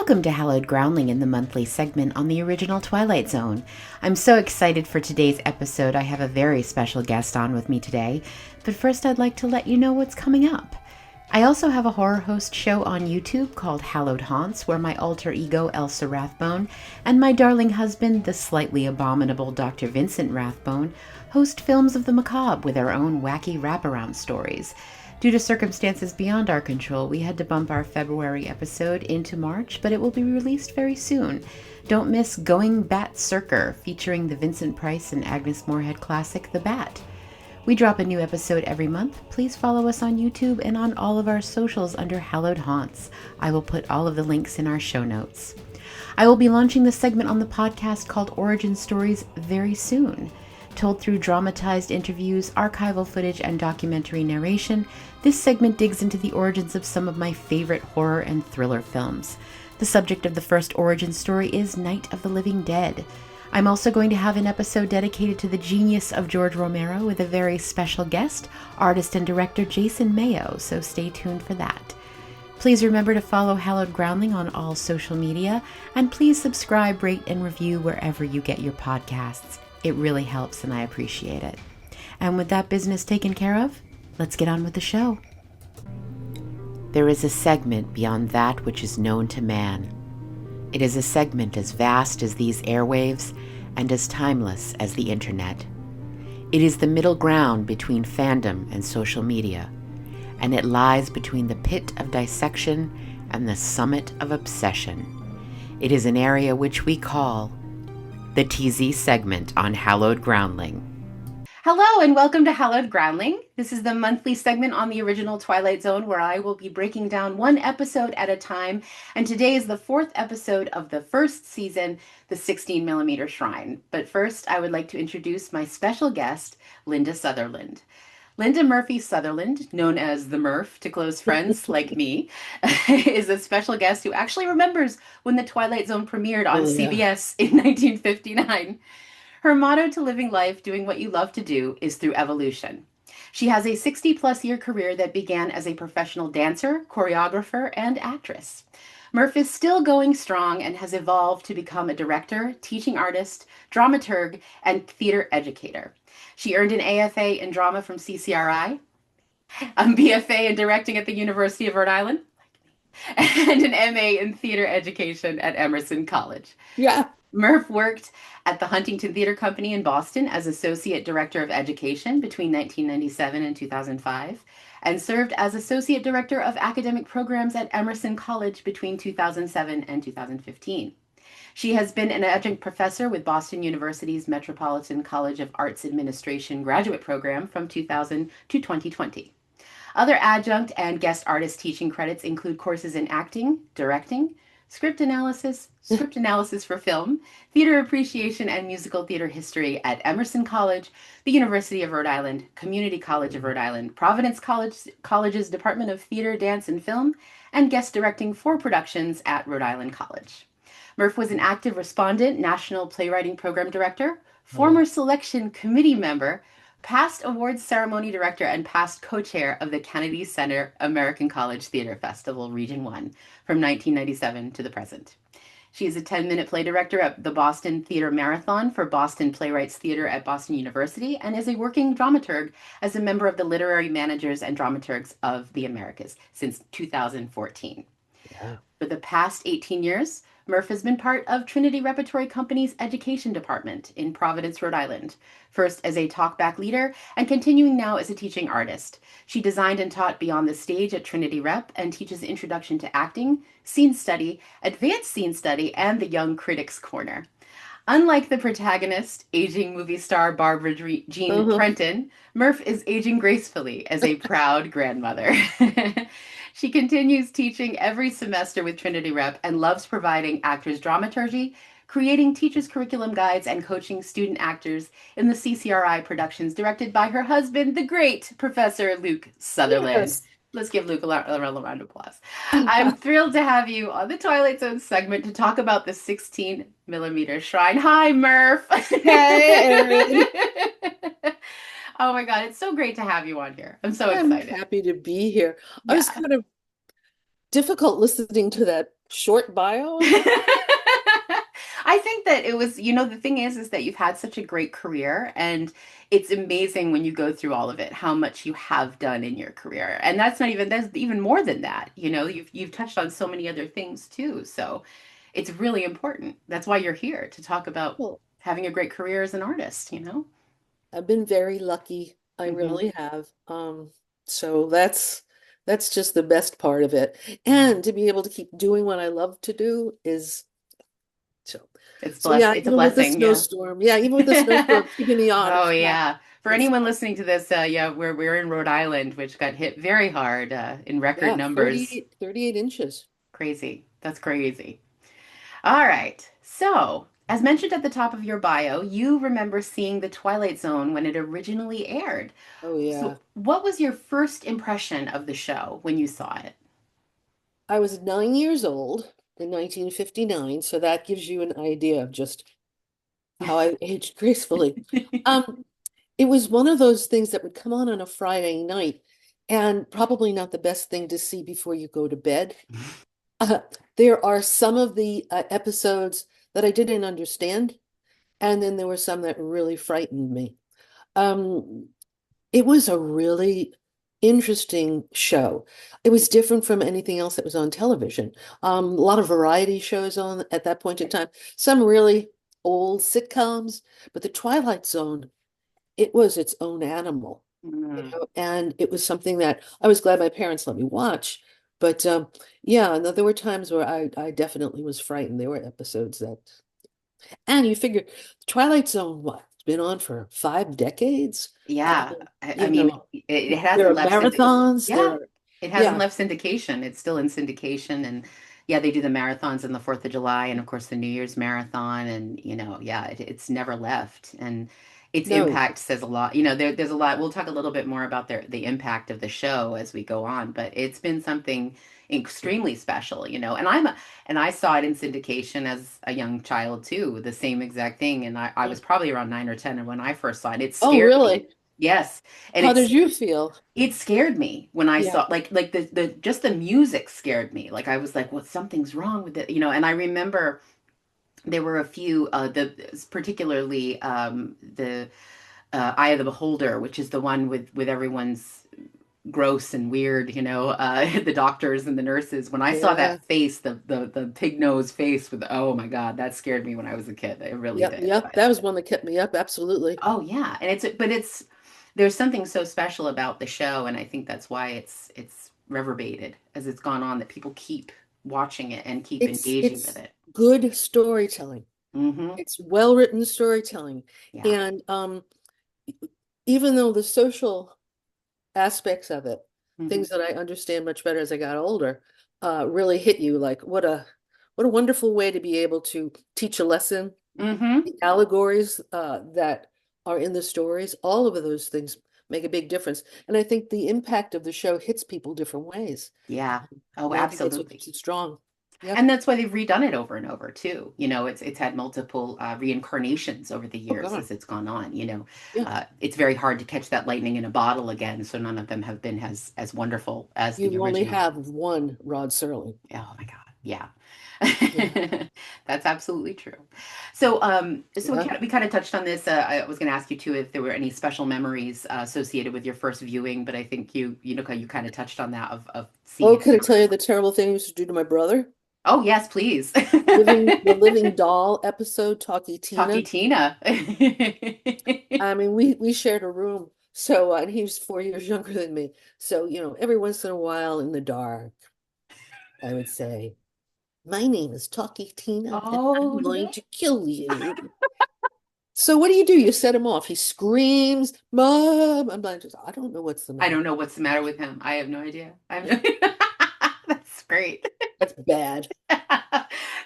Welcome to Hallowed Groundling in the monthly segment on the original Twilight Zone. I'm so excited for today's episode. I have a very special guest on with me today, but first I'd like to let you know what's coming up. I also have a horror host show on YouTube called Hallowed Haunts, where my alter ego Elsa Rathbone and my darling husband, the slightly abominable Dr. Vincent Rathbone, host Films of the Macabre with our own wacky wraparound stories. Due to circumstances beyond our control, we had to bump our February episode into March, but it will be released very soon. Don't miss Going Bat Circer, featuring the Vincent Price and Agnes Moorehead classic, The Bat. We drop a new episode every month. Please follow us on YouTube and on all of our socials under Hallowed Haunts. I will put all of the links in our show notes. I will be launching the segment on the podcast called Origin Stories very soon. Told through dramatized interviews, archival footage, and documentary narration, this segment digs into the origins of some of my favorite horror and thriller films. The subject of the first origin story is Night of the Living Dead. I'm also going to have an episode dedicated to the genius of George Romero with a very special guest, artist and director Jason Mayo, so stay tuned for that. Please remember to follow Hallowed Groundling on all social media, and please subscribe, rate, and review wherever you get your podcasts. It really helps and I appreciate it. And with that business taken care of, let's get on with the show. There is a segment beyond that which is known to man. It is a segment as vast as these airwaves and as timeless as the internet. It is the middle ground between fandom and social media, and it lies between the pit of dissection and the summit of obsession. It is an area which we call the TZ segment on Hallowed Groundling. Hello and welcome to Hallowed Groundling. This is the monthly segment on the original Twilight Zone where I will be breaking down one episode at a time. And today is the fourth episode of the first season, the 16mm Shrine. But first, I would like to introduce my special guest, Linda Sutherland. Linda Murphy Sutherland, known as the Murph to close friends like me, is a special guest who actually remembers when the Twilight Zone premiered on CBS in 1959. Her motto to living life doing what you love to do is through evolution. She has a 60-plus year career that began as a professional dancer, choreographer, and actress. Murph is still going strong and has evolved to become a director, teaching artist, dramaturg, and theater educator. She earned an AFA in drama from CCRI, a BFA in directing at the University of Rhode Island, and an MA in theater education at Emerson College. Yeah. Murph worked at the Huntington Theater Company in Boston as Associate Director of Education between 1997 and 2005, and served as Associate Director of Academic Programs at Emerson College between 2007 and 2015. She has been an adjunct professor with Boston University's Metropolitan College of Arts Administration graduate program from 2000 to 2020. Other adjunct and guest artist teaching credits include courses in acting, directing, script analysis for film, theater appreciation, and musical theater history at Emerson College, the University of Rhode Island, Community College of Rhode Island, Providence College's Department of Theater, Dance, and Film, and guest directing 4 productions at Rhode Island College. Murph was an active respondent, National Playwriting Program Director, former selection committee member, past awards ceremony director, and past co-chair of the Kennedy Center American College Theater Festival Region 1 from 1997 to the present. She is a 10-minute play director at the Boston Theater Marathon for Boston Playwrights Theater at Boston University and is a working dramaturg as a member of the Literary Managers and Dramaturgs of the Americas since 2014. Yeah. For the past 18 years, Murph has been part of Trinity Repertory Company's education department in Providence, Rhode Island, first as a talkback leader and continuing now as a teaching artist. She designed and taught Beyond the Stage at Trinity Rep and teaches Introduction to Acting, Scene Study, Advanced Scene Study, and the Young Critics Corner. Unlike the protagonist, aging movie star Barbara Jean Prenton, Murph is aging gracefully as a proud grandmother. She continues teaching every semester with Trinity Rep and loves providing actors dramaturgy, creating teachers' curriculum guides, and coaching student actors in the CCRI productions directed by her husband, the great Professor Luke Sutherland. Yes. Let's give Luke a round of applause. I'm thrilled to have you on the Twilight Zone segment to talk about the 16mm Shrine. Hi, Murph. Hey, Erin. Oh my God, it's so great to have you on here. I'm so excited. I'm happy to be here. Yeah. I was kind of difficult listening to that short bio. I think that it was, the thing is that you've had such a great career, and it's amazing when you go through all of it, how much you have done in your career. And that's even more than that. You've touched on so many other things too. So it's really important. That's why you're here to talk about Well, having a great career as an artist. I've been very lucky. I Hmm. really have. So that's just the best part of it. Yeah. And to be able to keep doing what I love to do is so. So yeah, It's a even with the blessing. Yeah. snowstorm, yeah, even with the snowstorm keeping me on, Oh yeah. For it's anyone fine. listening to this, yeah, we're in Rhode Island, which got hit very hard in record Yeah, numbers. 38 inches. Crazy. That's crazy. All right. So, as mentioned at the top of your bio, you remember seeing The Twilight Zone when it originally aired. Oh So, yeah. what was your first impression of the show when you saw it? I was 9 years old in 1959, so that gives you an idea of just how I aged gracefully. Um, it was one of those things that would come on a Friday night, and probably not the best thing to see before you go to bed. Uh, there are some of the episodes that I didn't understand, and then there were some that really frightened me. Um, it was a really interesting show. It was different from anything else that was on television. A lot of variety shows on at that point in time, some really old sitcoms, but the Twilight Zone, it was its own animal, Mm. and it was something that I was glad my parents let me watch. But yeah, no, there were times where I definitely was frightened. There were episodes that, and you figure Twilight Zone, what, it's been on for 5 decades. Yeah, I You mean, know, it there hasn't are left syndication. marathons, there Yeah, are, it hasn't yeah, left syndication. It's still in syndication, and yeah, they do the marathons on the 4th of July, and of course the New Year's marathon, and yeah, it's never left, and its no, impact says a lot. There's a lot. We'll talk a little bit more about the impact of the show as we go on, but it's been something extremely special. And I saw it in syndication as a young child too, the same exact thing, and I yeah. was probably around 9 or 10, and when I first saw it, it Oh, scared me. really? Yes, and How did you feel? it scared me when I Yeah, saw like the just the music scared me. Like I was like, "Well, something's wrong with it," And I remember there were a few the particularly the Eye of the Beholder, which is the one with everyone's gross and weird, the doctors and the nurses. When I saw yeah, that face, the pig nose face with, oh my God, that scared me when I was a kid. It really yep, did. yep. That was one that kept me up, absolutely. Oh yeah, and it's there's something so special about the show, and I think that's why it's reverberated as it's gone on, that people keep watching it and keep engaging with It's it. good storytelling. Hmm. It's well-written storytelling. Yeah. And even though the social aspects of it, Hmm. things that I understand much better as I got older, really hit you like what a wonderful way to be able to teach a lesson. Hmm. The allegories that are in the stories, all of those things make a big difference. And I think the impact of the show hits people different ways. Yeah. Oh, And I think that's what absolutely. makes it strong. Yep. And that's why they've redone it over and over too. It's had multiple reincarnations over the Oh years God. as it's gone on. Yeah. It's very hard to catch that lightning in a bottle again. So none of them have been as wonderful as the You only original. have one Rod Serling. Oh my God. Yeah. Yeah. That's absolutely true. So Yeah. we kind of touched on this. I was going to ask you too if there were any special memories associated with your first viewing, but I think you kind of touched on that of seeing Oh, it can the I tell you original. the terrible thing I used to do to my brother? Oh, yes, please. The Living Doll episode, Talkie Talkie Tina. Tina. I mean, we shared a room. So, and he was 4 years younger than me. So, every once in a while in the dark, I would say, "My name is Talkie Tina, and I'm Oh going no. to kill you." So what do? You set him off. He screams, "Mom!" I'm like, I don't know what's the I matter. don't know what's the matter with him. I have no idea. I have no... That's great. That's bad.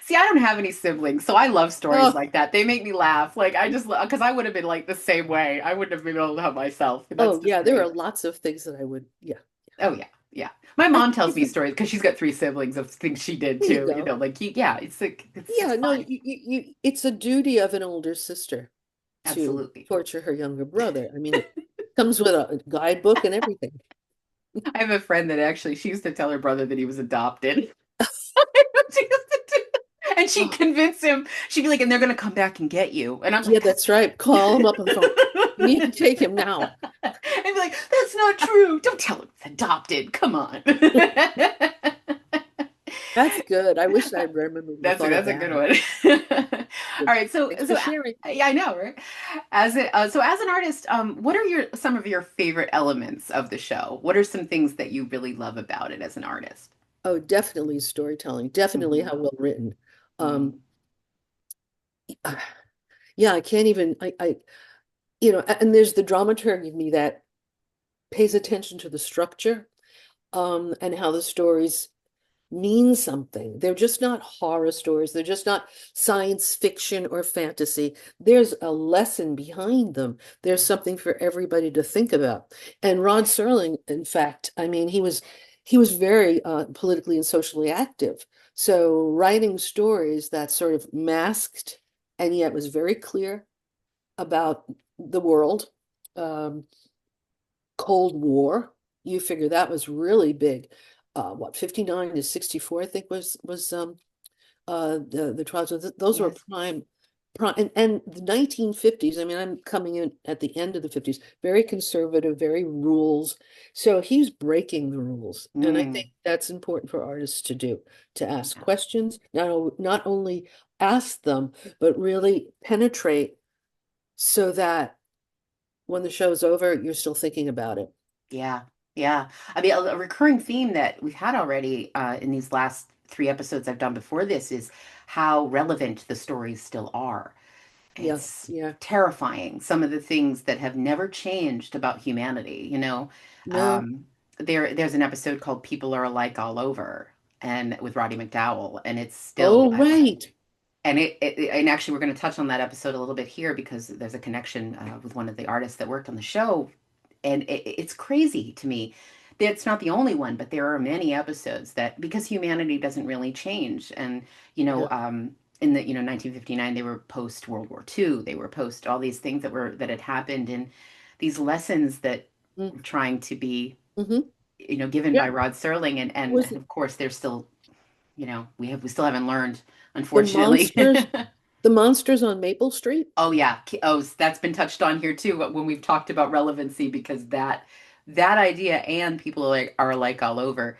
See, I don't have any siblings, so I love stories Oh, like that. They make me laugh. Like I just because I would have been like the same way. I wouldn't have been able to help myself. That's oh just yeah, there are great. lots of things that I would, yeah. Oh yeah, yeah. My I mom think tells it's me a, stories because she's got three siblings of things she did there you too. go. Yeah, it's like it's Yeah, no, fun. it's a duty of an older sister to Absolutely. torture her younger brother. I mean, it comes with a guidebook and everything. I have a friend that actually she used to tell her brother that he was adopted. she'd Oh, convince him. She'd be like, and they're gonna come back and get you. And I'm yeah, like, that's right. Call him up on the phone. You need to take him now. and be like, that's not true. Don't tell him it's adopted. Come on. That's good. I wish I remember would have thought of That's a good that. one. All Good. right, so Thanks for sharing. yeah, I know, right? So as an artist, what are your some of your favorite elements of the show? What are some things that you really love about it as an artist? Oh, definitely storytelling. Definitely Hmm. how well written. Um, Mm. yeah, I can't even and there's the dramaturg in me that pays attention to the structure, and how the stories mean something. They're just not horror stories. They're just not science fiction or fantasy. There's a lesson behind them. There's something for everybody to think about. And Rod Serling, in fact, I mean, he was very politically and socially active. So writing stories that sort of masked and yet was very clear about the world. Um, Cold War, you figure that was really big. What, 59 to 64, I think was the trials. Those were Yes. prime and the 1950s. I mean, I'm coming in at the end of the 50s, very conservative, very rules. So he's breaking the rules. And I think Mm. that's important for artists to do, to ask Yeah. questions, not only ask them, but really penetrate so that when the show's over, you're still thinking about it. Yeah. Yeah. I mean, a recurring theme that we've had already in these last three episodes I've done before this is how relevant the stories still are. Yeah, It's yeah. terrifying, some of the things that have never changed about humanity, you know. No. Um, there's an episode called People Are Alike All Over and with Roddy McDowell, and it's still Oh, right. and and actually we're going to touch on that episode a little bit here because there's a connection with one of the artists that worked on the show, and it's crazy to me. It's not the only one, but there are many episodes that because humanity doesn't really change, and you Yeah. know, in the 1959 they were post World War II, they were post all these things that had happened, and these lessons that Mm. were trying to be Hmm. given Yeah. by Rod Serling, and Was of course they're still we still haven't learned, the unfortunately. monsters the monsters on Maple Street? Oh yeah. Oh, that's been touched on here too when we've talked about relevancy because that idea and people are like all over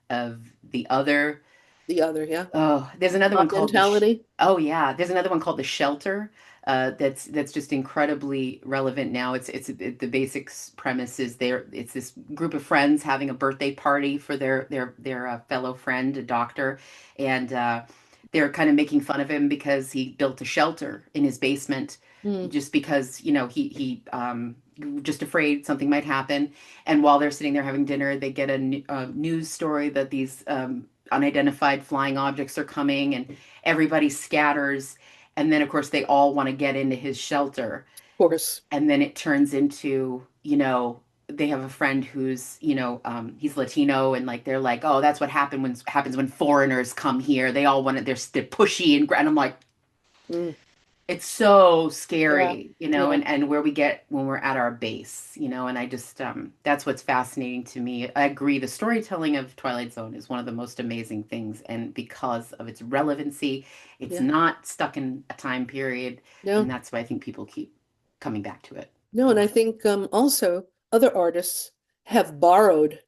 of the other. The other, yeah. Oh, there's another one Mob called mentality. oh yeah, there's another one called The Shelter. That's just incredibly relevant now. The basic premise is there. It's this group of friends having a birthday party for their fellow friend, a doctor, and they're kind of making fun of him because he built a shelter in his basement, Mm. just because he just afraid something might happen. And while they're sitting there having dinner, they get a news story that these unidentified flying objects are coming, and everybody scatters. And then, of course, they all want to get into his shelter. Of course. And then it turns into, they have a friend who's, he's Latino, and like they're like, oh, that's what happens when foreigners come here. They all want to, they're pushy and I'm like, Mm. it's so Yeah. scary, Yeah. and where we get when we're at our base, and I just that's what's fascinating to me. I agree. The storytelling of Twilight Zone is one of the most amazing things, and because of its relevancy, it's Yeah. not stuck in a time period, and No. that's why I think people keep coming back to it. No, and I think also other artists have borrowed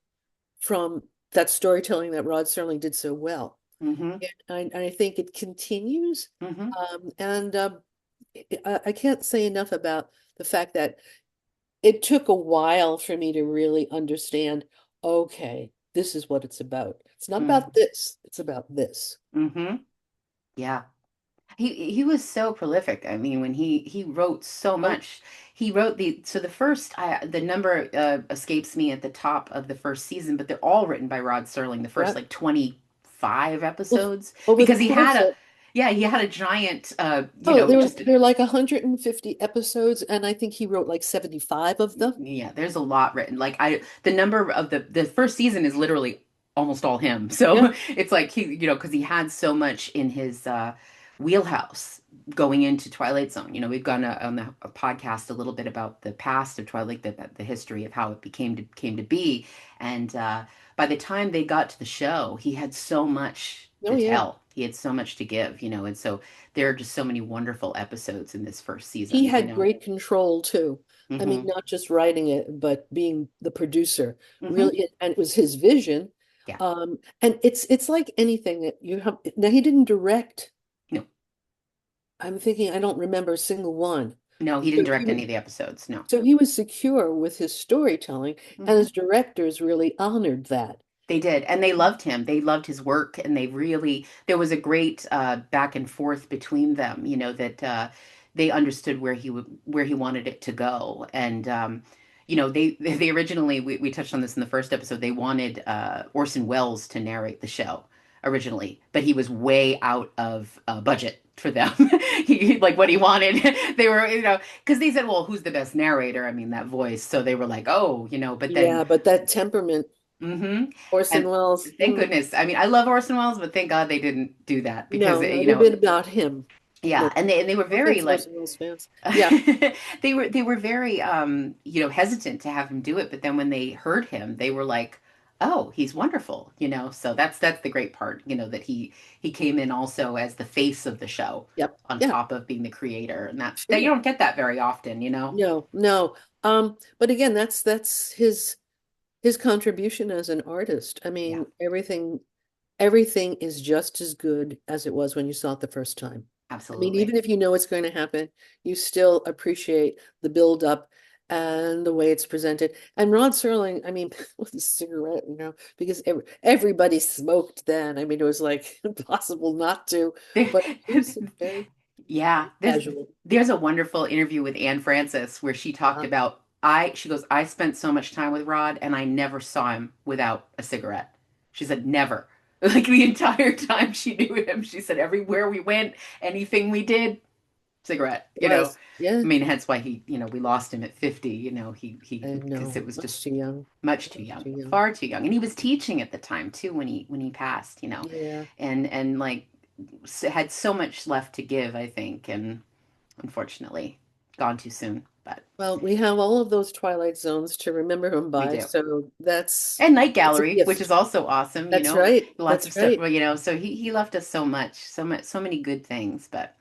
from that storytelling that Rod Serling did so well. Mm-hmm. And I think it continues. Mm-hmm. And I can't say enough about the fact that it took a while for me to really understand, okay, this is what it's about. It's not about this, it's about this. Mm-hmm. Yeah. He was so prolific. I mean, when he wrote so Oh, much, he wrote the first the number escapes me at the top of the first season, but they're all written by Rod Serling. The first yeah. like 25 Well, episodes over the because he had course a of, yeah he had a giant oh, just there are like 150 episodes, and I think he wrote like 75 of them. yeah, there's a lot written. Like the number of the first season is literally almost all him. Yeah, So it's like because he had so much in his wheelhouse going into Twilight Zone. We've gone on a podcast a little bit about the past of Twilight, the history of how it came to be, and by the time they got to the show, he had so much Oh yeah. tell. He had so much to give, and so there are just so many wonderful episodes in this first He season, had great control too. I mean, Hmm. not just writing it, but being the producer. Hmm. Really, and it was his vision. Yeah. And it's like anything that you have. Now he didn't direct. No, I'm thinking I don't remember a single one. no, he So didn't direct any of the episodes. No. he was secure with his storytelling, and Hmm. his directors really honored that. They did, and they loved him. They loved his work, and there was a great back and forth between them, that they understood where he wanted it to go. And they originally, we touched on this in the first episode, they wanted Orson Welles to narrate the show originally, but he was way out of budget for them. Like what he wanted. They were, because they said, well, who's the best narrator? I mean, that voice. So they were like, oh, but then. Yeah, but that temperament, Hmm. Orson And Welles, thank goodness. I mean, I love Orson Welles, but thank God they didn't do that because, no, no, it'd been about him. No, yeah, and they were no very offense, like Orson Welles fans. Yeah, they were very hesitant to have him do it, but then when they heard him, they were like, "Oh, he's wonderful." So that's the great part, that he came in also as the face of the show yep, on yeah, top of being the creator, and that you sure. don't get that very often. No, no. But again, that's his contribution as an artist. I Yeah, mean, everything is just as good as it was when you saw it the first time. I mean, absolutely. even if you know what's going to happen, you still appreciate the build up and the way it's presented. And Rod Serling, I mean, with his cigarette, because everybody smoked then. I mean, it was like impossible not to, but he was very, Yeah, very there's casual. there's a wonderful interview with Anne Francis where she talked Uh-huh. about she goes, I spent so much time with Rod and I never saw him without a cigarette. She said never. Like the entire time she knew him, she said everywhere we went, anything we did, cigarette. Was, yeah, I mean, hence why we lost him at 50, he I because know, it was much just too young, much too much young, too young. far too young. And he was teaching at the time too when he passed. Yeah. And like had so much left to give, I think, and unfortunately gone too soon. But Well, we have all of those Twilight Zones to remember him we by, do. so And Night that's a Gallery, which is gift. also awesome, That's right. lots of That's stuff, right. so he left us so many good things. But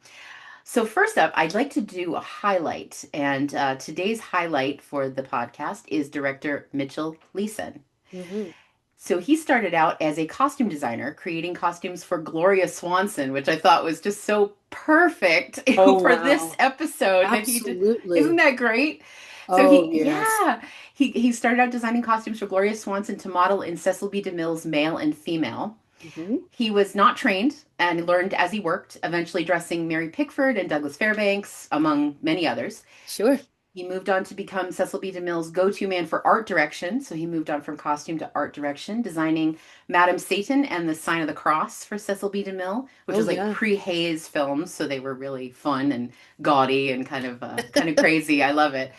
so first up, I'd like to do a highlight. And today's highlight for the podcast is director Mitchell Leeson. Hmm. So he started out as a costume designer, creating costumes for Gloria Swanson, which I thought was just so perfect Oh, for this wow. episode that he just, isn't Absolutely. that great? So Oh, yes. he started out designing costumes for Gloria Swanson to model in Cecil B. DeMille's Male and Female. Hmm. He was not trained and learned as he worked, eventually dressing Mary Pickford and Douglas Fairbanks, among many others. Sure. He moved on to become Cecil B. DeMille's go-to man for art direction. So he moved on from costume to art direction, designing Madame Satan and the Sign of the Cross for Cecil B. DeMille, which Oh, was like yeah. pre-Hays films, so they were really fun and gaudy and kind of crazy. I love it.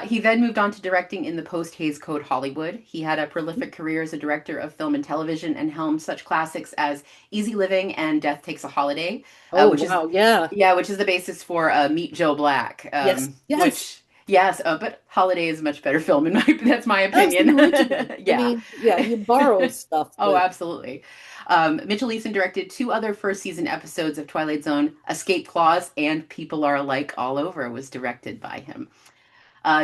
He then moved on to directing in the post-Hays Code Hollywood. He had a prolific career as a director of film and television and helmed such classics as Easy Living and Death Takes a Holiday, Oh, which is wow. Yeah. yeah, which is the basis for Meet Joe Black, Yes. Yes. which yes, but Holiday is a much better film in my that's my That's the opinion. original. I Yeah. mean, yeah, he borrowed stuff, Oh, but absolutely. Mitchell Leeson directed two other first season episodes of Twilight Zone, Escape Clause and People Are Alike All Over was directed by him.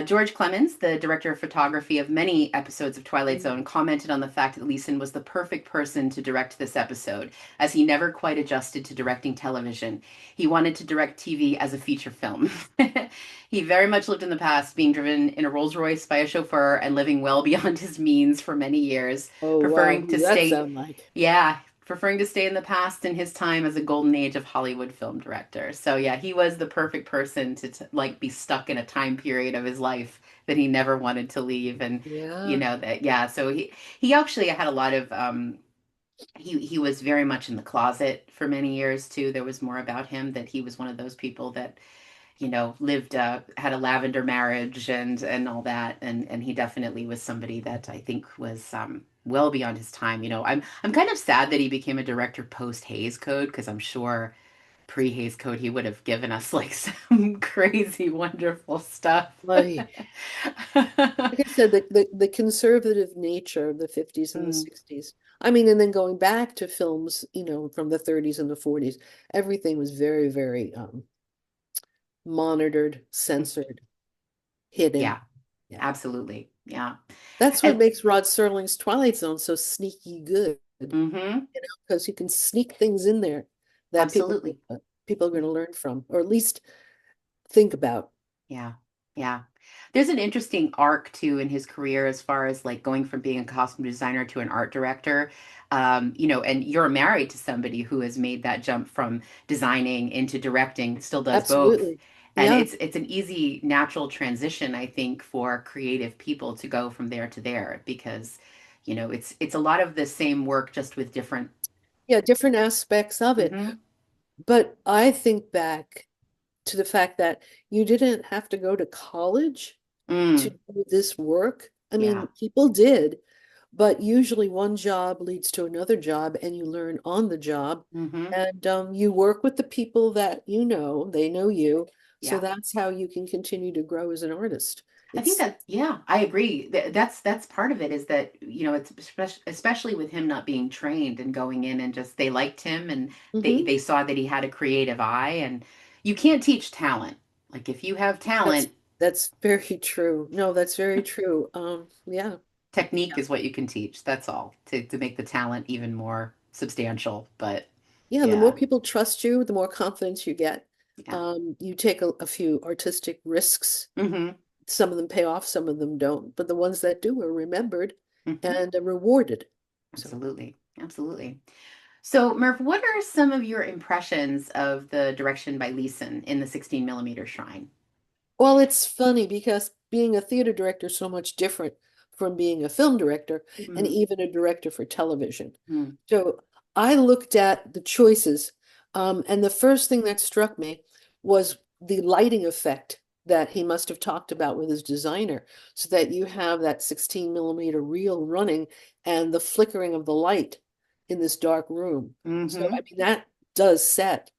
George Clemens, the director of photography of many episodes of Twilight Zone, commented on the fact that Leeson was the perfect person to direct this episode, as he never quite adjusted to directing television. He wanted to direct TV as a feature film. He very much lived in the past, being driven in a Rolls Royce by a chauffeur and living well beyond his means for many years, oh, wow. preferring Who to does that stay, sound like? yeah, preferring to stay in the past in his time as a golden age of Hollywood film director. So yeah, he was the perfect person to like be stuck in a time period of his life that he never wanted to leave, and Yeah. that yeah. So he actually had a lot of he was very much in the closet for many years too. There was more about him that he was one of those people that lived had a lavender marriage and all that, and he definitely was somebody that I think was well beyond his time. I'm kind of sad that he became a director post Hays Code because I'm sure pre Hays Code he would have given us like some crazy wonderful stuff. Like I said, the conservative nature of the 50s and the Mm, 60s. I mean, and then going back to films, from the 30s and the 40s, everything was very, very monitored, censored, hidden. Yeah, Yeah. absolutely. Yeah. That's what And makes Rod Serling's Twilight Zone so sneaky good, hmm because you can sneak things in there that absolutely. people are going to learn from, or at least think about. Yeah. Yeah. There's an interesting arc too in his career as far as like going from being a costume designer to an art director. And you're married to somebody who has made that jump from designing into directing, still does both. Absolutely. And Yeah. it's an easy, natural transition, I think, for creative people to go from there to there because, it's a lot of the same work just with different. Yeah, different aspects of it. Hmm But I think back to the fact that you didn't have to go to college to Mm, do this work. I yeah. mean, people did, but usually one job leads to another job and you learn on the job. hmm And you work with the people that they know you. So Yeah. that's how you can continue to grow as an artist. I think It's that, yeah, I agree. That's part of it is that, it's especially with him not being trained and going in and just they liked him and they mhm. they saw that he had a creative eye and you can't teach talent. Like if you have That's talent, that's very true. No, that's very true. Yeah. technique is what you can teach. That's all to make the talent even more substantial. But Yeah, and the more yeah, people trust you, the more confidence you get. yeah. You take a few artistic risks. hmm Some of them pay off, some of them don't, but the ones that do are remembered hmm and rewarded. So, Absolutely. Absolutely. So, Murph, what are some of your impressions of the direction by Leeson in the 16 millimeter Shrine? well, it's funny because being a theater director is so much different from being a film director and Mm-hmm. even a director for television. Mm-hmm. So I looked at the choices, and the first thing that struck me was the lighting effect that he must have talked about with his designer, so that you have that 16 millimeter reel running and the flickering of the light in this dark room. So, I Mm-hmm. mean, that does set,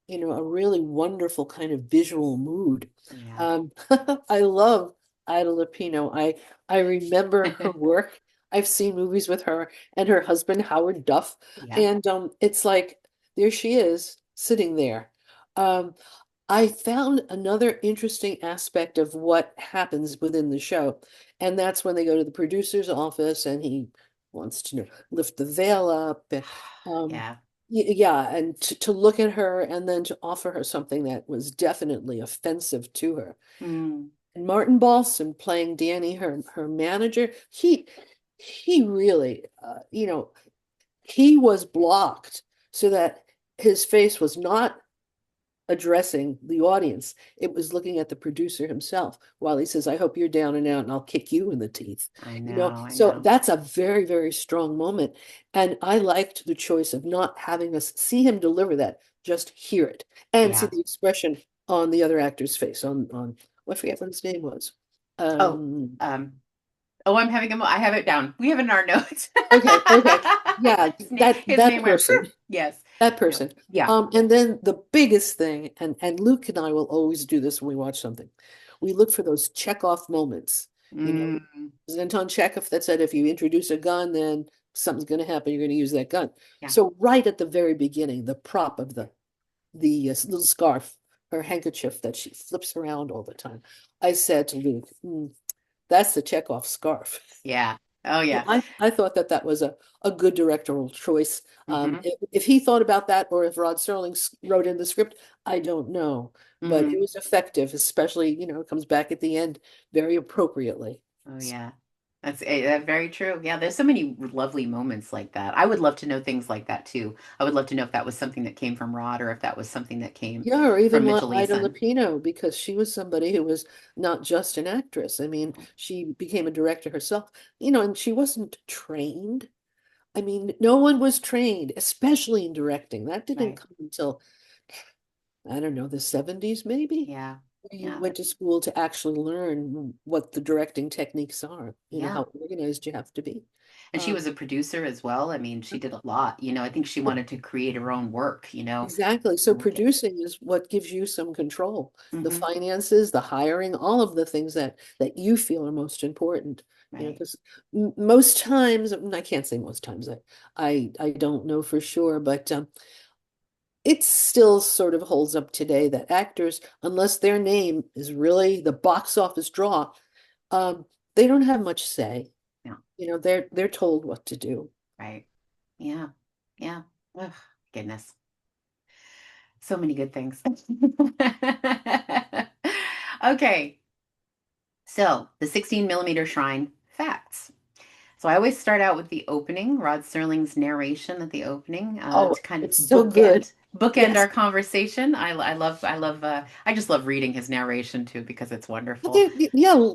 a really wonderful kind of visual mood. Yeah. I love Ida Lupino. I remember her work. I've seen movies with her and her husband, Howard Duff. Yeah. And it's like, there she is, sitting there. Um, I found another interesting aspect of what happens within the show, and that's when they go to the producer's office and he wants to lift the veil up. And, um, Yeah. yeah, and to look at her and then to offer her something that was definitely offensive to her. Mm. And Martin Balsam playing Danny, her manager, he really, he was blocked so that his face was not addressing the audience. It was looking at the producer himself while he says, I hope you're down and out and I'll kick you in the teeth. I know. I So know. that's a very, very strong moment. And I liked the choice of not having us see him deliver that, just hear it and see Yeah. the expression on the other actor's face on I forget what his name was. Oh, Um, I'm having I have it down. We have it in our notes. okay. Yeah, His that name went, person. yes. That No. person. Yeah. And then the biggest thing, and Luke and I will always do this when we watch something. We look for those check-off moments. Mm, There's Anton Chekhov that said if you introduce a gun, then something's going to happen. You're going to use that gun. yeah. So right at the very beginning, the prop of the little scarf, her handkerchief that she flips around all the time. I said to Luke, that's the Chekhov scarf. Yeah. Oh, And yeah. I thought that that was a good directorial choice. hmm If he thought about that or if Rod Serling wrote in the script, I don't know. But it hmm was effective, especially, it comes back at the end very appropriately. Oh, yeah. That's very true. Yeah, there's so many lovely moments like that. I would love to know things like that too. I would love to know if that was something that came from Rod or if that was something that came Yeah, or even from Mitchell Ida Leeson. Lupino, because she was somebody who was not just an actress. I mean, she became a director herself, and she wasn't trained. I mean, no one was trained, especially in directing. That didn't Right. come until, I don't know, the 70s maybe. Yeah. You Yeah. went to school to actually learn what the directing techniques are, Yeah. how organized you have to be. And she Um, was a producer as well. I mean, she did a lot. I think she wanted to create her own work. exactly. So Make it. producing is what gives you some control. The Hmm finances, the hiring, all of the things that you feel are most important. right. because most times, I can't say most times, I don't know for sure, but it still sort of holds up today that actors, unless their name is really the box office draw, um, they don't have much say. No, They're told what to do. right. Yeah. Yeah. Ugh, goodness. So many good things. Okay. So the 16 millimeter shrine facts. So I always start out with the opening, Rod Serling's narration at the opening, Oh, to kind of it's so good. bookend Yes. our conversation. I just love reading his narration too because it's But wonderful. yeah,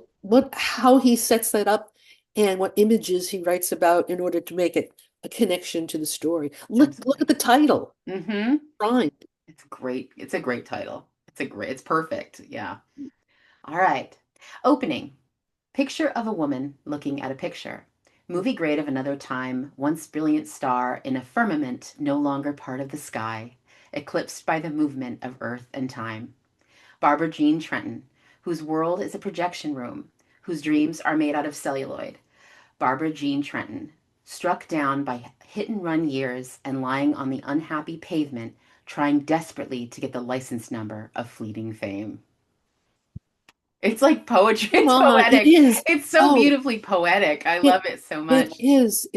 how he sets that up and what images he writes about in order to make it a connection to the story. Look at Absolutely. the title, Mm-hmm. Shrine. It's great. It's a great title. It's perfect. Yeah. All right. Opening. Picture of a woman looking at a picture. Movie grade of another time, once brilliant star in a firmament no longer part of the sky, eclipsed by the movement of earth and time. Barbara Jean Trenton, whose world is a projection room, whose dreams are made out of celluloid. Barbara Jean Trenton, struck down by hit and run years and lying on the unhappy pavement, trying desperately to get the license number of fleeting fame. It's like poetry. Come It's on, it poetic. is. It's so Oh, beautifully poetic. I love it it so it much. is.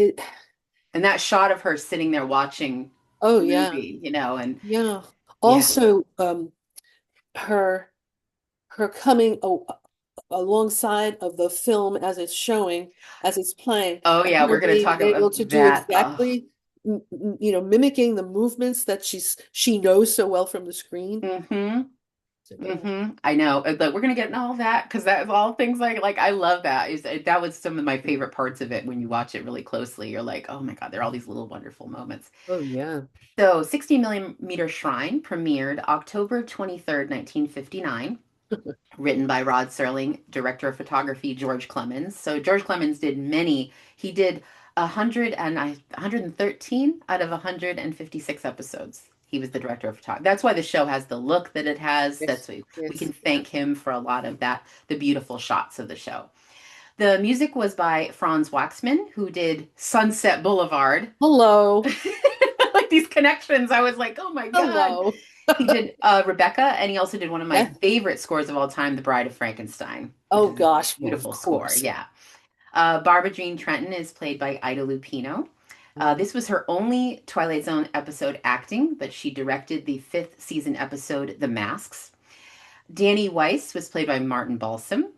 And that shot of her sitting there watching Oh the yeah. movie, and Yeah. yeah. Also, her her coming alongside of the film as it's showing, as it's playing, Oh and yeah, her we're gonna being talk able about to do that. Oh. exactly, mimicking the movements that she knows so well from the screen. Mm-hmm. So yeah. Mm-hmm. I know. But we're gonna get into all that because that's all things like I love that. That was some of my favorite parts of it when you watch it really closely. You're like, oh my God, there are all these little wonderful moments. Oh yeah. So 60 millimeter Shrine premiered October 23rd, 1959. Written by Rod Serling, director of photography George Clemens. So George Clemens did many. He did 113 out of 156 episodes. He was the director of photography. That's why the show has the look that it has. That's Yes. why we can Yes. Yeah. thank him for a lot of that, the beautiful shots of the show. The music was by Franz Waxman, who did Sunset Boulevard. Hello. Like these connections, I was like, oh my God. Hello. He did Rebecca, and he also did one of my Yeah. favorite scores of all time, The Bride of Frankenstein, which Oh is a gosh. Well, of beautiful score. course. Yeah. Barbara Jean Trenton is played by Ida Lupino. Mhm. This was her only Twilight Zone episode acting, but she directed the fifth season episode, The Masks. Danny Weiss was played by Martin Balsam,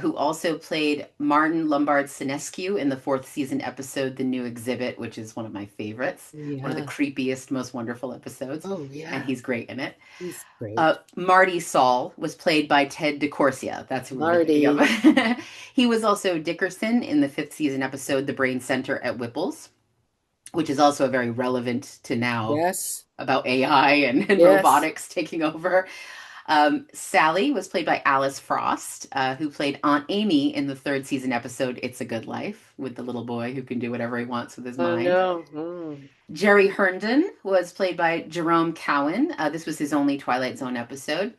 who also played Martin Lombard Sinescu in the fourth season episode, The New Exhibit, which is one of my favorites, one of the Yeah. creepiest, most wonderful episodes, Oh and yeah. he's great in it. He's great. Marty Saul was played by Ted DeCorsia. That's who we were thinking Marty. of. He was also Dickerson in the fifth season episode, The Brain Center at Whipple's, which is also very relevant to now Yes. about AI and Yes. robotics taking over. Sally was played by Alice Frost, who played Aunt Amy in the third season episode It's a Good Life, with the little boy who can do whatever he wants with his I mind. know. Mm. Jerry Herndon was played by Jerome Cowan. This was his only Twilight Zone episode.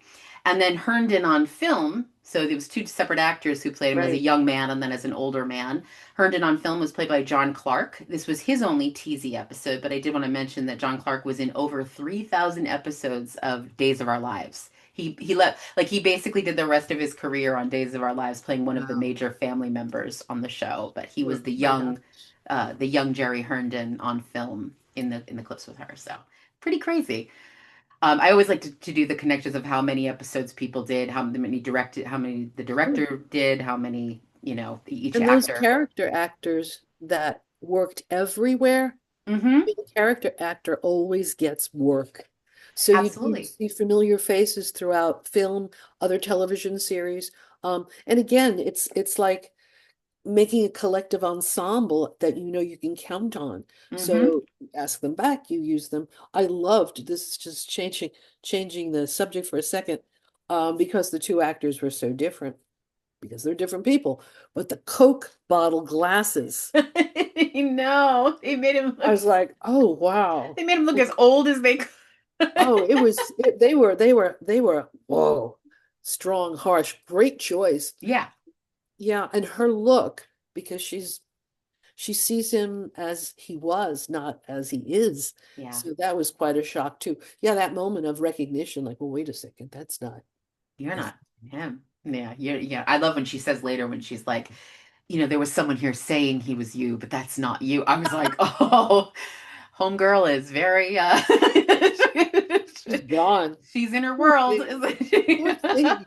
And then Herndon on film, so there was two separate actors who played him as a Right. young man and then as an older man. Herndon on film was played by John Clark. This was his only TZ episode, but I did want to mention that John Clark was in over 3,000 episodes of Days of Our Lives. He left like he basically did the rest of his career on Days of Our Lives playing one of the Wow. major family members on the show, but he was Oh my gosh. the young Jerry Herndon on film in the clips with her. So pretty crazy. I always like to do the connections of how many episodes people did, how many directed, how many the Sure. director did, how many each And those actor. character actors that worked everywhere, Mm-hmm. the character actor always gets work. So you Absolutely. see familiar faces throughout film, other television series. And again, it's like making a collective ensemble that you can count on. Mm-hmm. So you ask them back, you use them. I loved this is just changing the subject for a second, because the two actors were so different because they're different people. But the Coke bottle glasses, No, they made him I look. was like, oh wow. They made him look as old as they could. Oh, they were whoa, strong, harsh, great choice. Yeah. Yeah, and her look. because she sees him as he was, not as he is. Yeah. So that was quite a shock too. Yeah, that moment of recognition, like, well, wait a second, You're that's not him. Yeah, yeah. I love when she says later when she's like, there was someone here saying he was you, but that's not you. I was like, oh, homegirl is very she's gone. she's in her Poor world, thing. isn't she? Poor thing.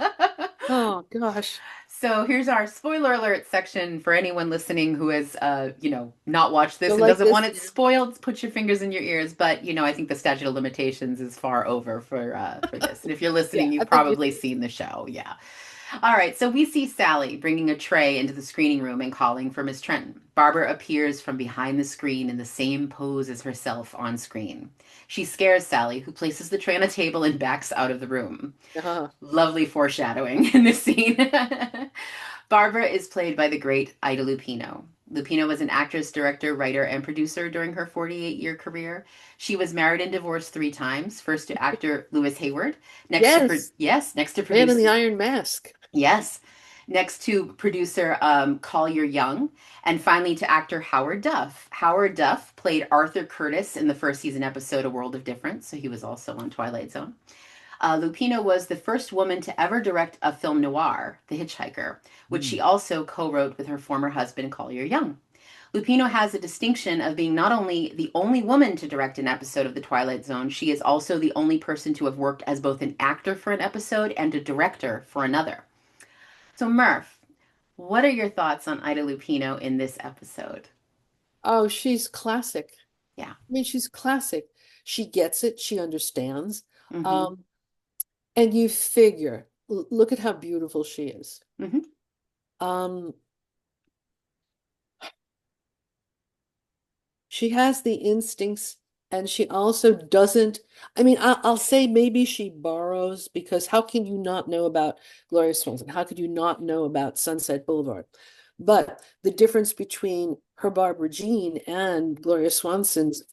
Oh gosh. So here's our spoiler alert section for anyone listening who has, not watched this Don't and like doesn't this? want it spoiled. Put your fingers in your ears. But I think the statute of limitations is far over for this. And if you're Yeah, listening, I you've think you probably seen the show. Yeah. All right. So we see Sally bringing a tray into the screening room and calling for Miss Trenton. Barbara appears from behind the screen in the same pose as herself on screen. She scares Sally, who places the tray on a table and backs out of the room. Lovely foreshadowing in this scene. Barbara is played by the great Ida Lupino. Lupino was an actress, director, writer, and producer during her 48-year career. She was married and divorced 3 times. First to actor Louis Hayward, Yes, next to Man in the producer Iron Mask. yes, next to producer Collier Young, and finally to actor Howard Duff. Howard Duff played Arthur Curtis in the first season episode A World of Difference, so he was also on Twilight Zone. Lupino was the first woman to ever direct a film noir, The Hitchhiker, which she Mm. also co wrote with her former husband, Collier Young. Lupino has the distinction of being not only the only woman to direct an episode of The Twilight Zone, she is also the only person to have worked as both an actor for an episode and a director for another. So, Murph, what are your thoughts on Ida Lupino in this episode? Oh, she's classic. Yeah. I mean, she's classic. She gets it. She understands. Mm-hmm. Um, and you figure, look at how beautiful she is. Mm-hmm. Um, she has the instincts, and she also doesn't. I mean, I'll say maybe she borrows, because how can you not know about Gloria Swanson? How could you not know about Sunset Boulevard? But the difference between her Barbara Jean and Gloria Swanson's,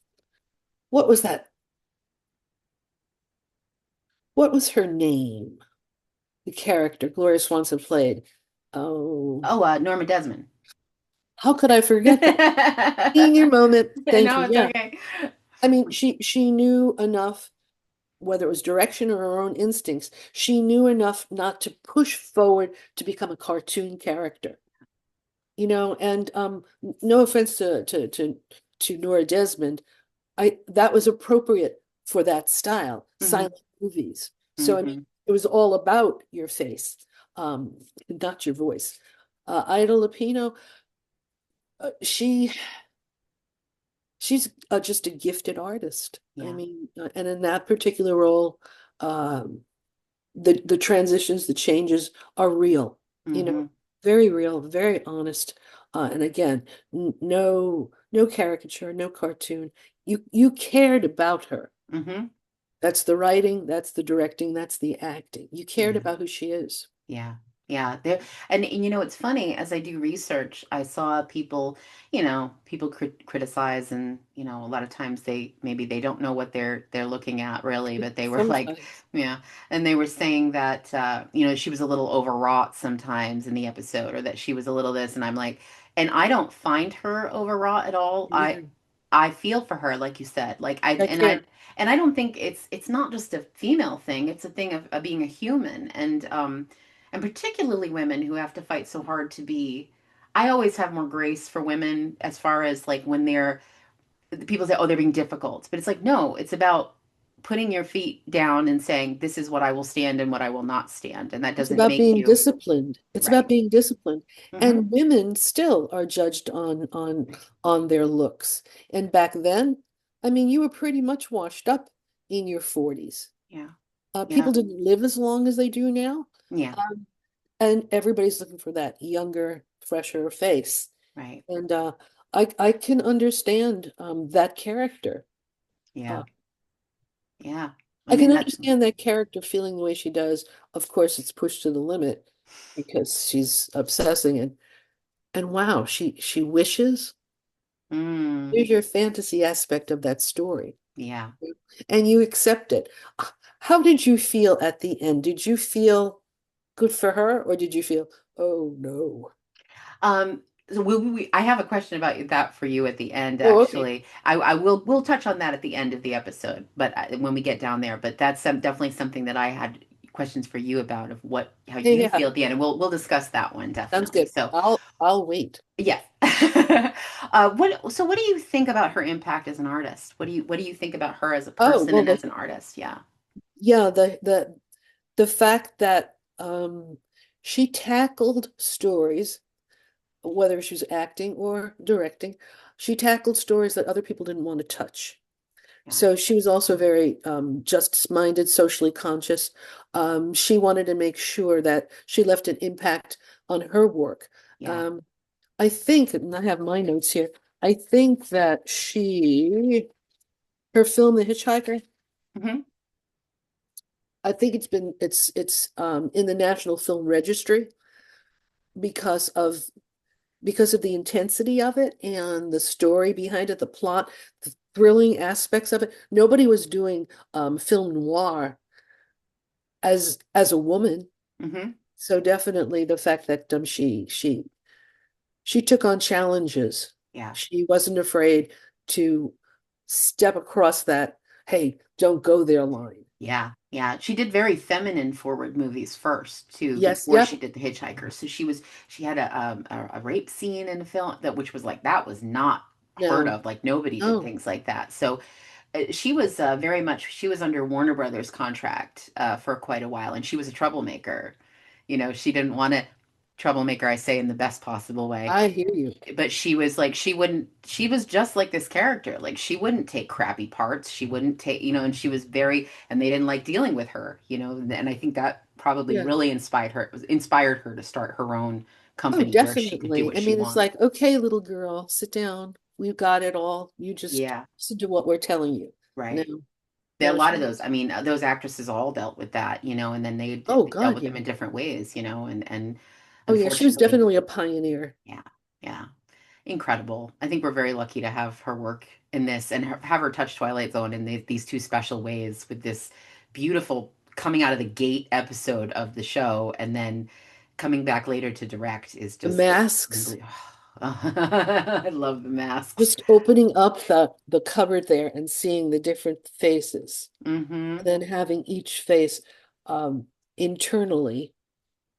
what was that? What was her name? The character Gloria Swanson played. Oh, Oh, Norma Desmond. how could I No, forget that? Senior moment. Thank you. it's Yeah. okay. I mean, she knew enough, whether it was direction or her own instincts, she knew enough not to push forward to become a cartoon character. And no offense to Nora Desmond, that was appropriate for that style, Mm-hmm. silent movies. So I mean, Mm-hmm. it was all about your face, um, not your voice. Ida Lupino, she's just a gifted artist. I Yeah. mean, and in that particular role, um, the transitions, the changes are real. You know, Mm-hmm. very real, very honest. And again, no caricature, no cartoon. You cared about her. Mm-hmm. That's the writing, that's the directing, that's the acting. You cared Yeah. about who she is. Yeah. Yeah. There and it's funny as I do research, I saw people criticize and, a lot of times maybe they don't know what they're looking at really, but they were like, Sometimes. yeah, and they were saying that she was a little overwrought sometimes in the episode or that she was a little this and I'm like, and I don't find her overwrought at all. I Yeah, I feel for her like you said. Like I I and I can't. and I don't think it's not just a female thing, it's a thing of being a human and particularly women who have to fight so hard to be. I always have more grace for women as far as like when people say, oh, they're being difficult. But it's like, no, it's about putting your feet down and saying, this is what I will stand and what I will not stand. And that It's doesn't about make being you disciplined. It's about right. being disciplined. Mm-hmm. And women still are judged on their looks. And back then, I mean, you were pretty much washed up in your 40s. Yeah. People Yeah. didn't live as long as they do now. Yeah. Um, and everybody's looking for that younger, fresher face. Right. And I can understand that character. Uh, Yeah. Yeah. I I mean can that understand that character feeling the way she does. Of course, it's pushed to the limit because she's obsessing and wow, she wishes. mm, Here's your fantasy aspect of that story, yeah. and you accept it. How did you feel at the end? Did you feel good for her, or did you feel, oh no? So I have a question about that for you at the end, Oh, okay. actually. We'll touch on that at the end of the episode, but when we get down there. But that's definitely something that I had questions for you about of how Yeah, you yeah. feel at the end, and we'll discuss that one Sounds definitely. good. So I'll wait. yes. What do you think about her impact as an artist? What do you think about her as a Oh, person well, and as an artist? Yeah. yeah, the fact that she tackled stories, whether she was acting or directing, she tackled stories that other people didn't want to touch. Yeah. So she was also very justice-minded, socially conscious. She wanted to make sure that she left an impact on her work. Yeah. Um, I think, and I have my notes here, I think that her film, The Hitchhiker, Hmm. I think it's in the National Film Registry because of the intensity of it and the story behind it, the plot, the thrilling aspects of it. Nobody was doing film noir as a woman. Hmm. So definitely the fact that she took on challenges. Yeah. She wasn't afraid to step across that, hey, don't go there line. Yeah, yeah. She did very feminine forward movies first too, Yes, before she yep, did The Hitchhiker. So she had a rape scene in the film that which was like that was not heard no, of. Like nobody did no, things like that. So she was very much she was under Warner Brothers contract for quite a while, and she was a troublemaker. She didn't want to troublemaker. I say in the best possible way, I hear you. but she was like she was just like this character, like she wouldn't take crappy parts, she wouldn't take, and she was very, and they didn't like dealing with her, and I think that probably Yeah. really inspired her to start her own Oh, company where she could do definitely. what I she mean, it's wanted. like, okay, little girl, sit down. We've got it all. You just Yeah, listen to what we're telling you. No, right. A no, lot she of those, was. I mean, those actresses all dealt with that, and then Oh they dealt God, with them yeah. in different ways, and Oh yeah, she was unfortunately, definitely a pioneer. yeah, yeah. Incredible. I think we're very lucky to have her work in this and have her touch Twilight Zone in these two special ways with this beautiful coming out of the gate episode of the show and then coming back later to direct is The just masks, I love the masks. just opening up the cupboard there and seeing the different faces, and Hmm. then having each face um internally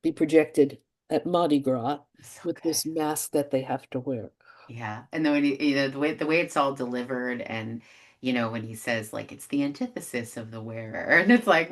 be projected at Mardi Gras So with good. this mask that they have to wear. Yeah. And then when the way it's all delivered and when he says like it's the antithesis of the wearer and it's like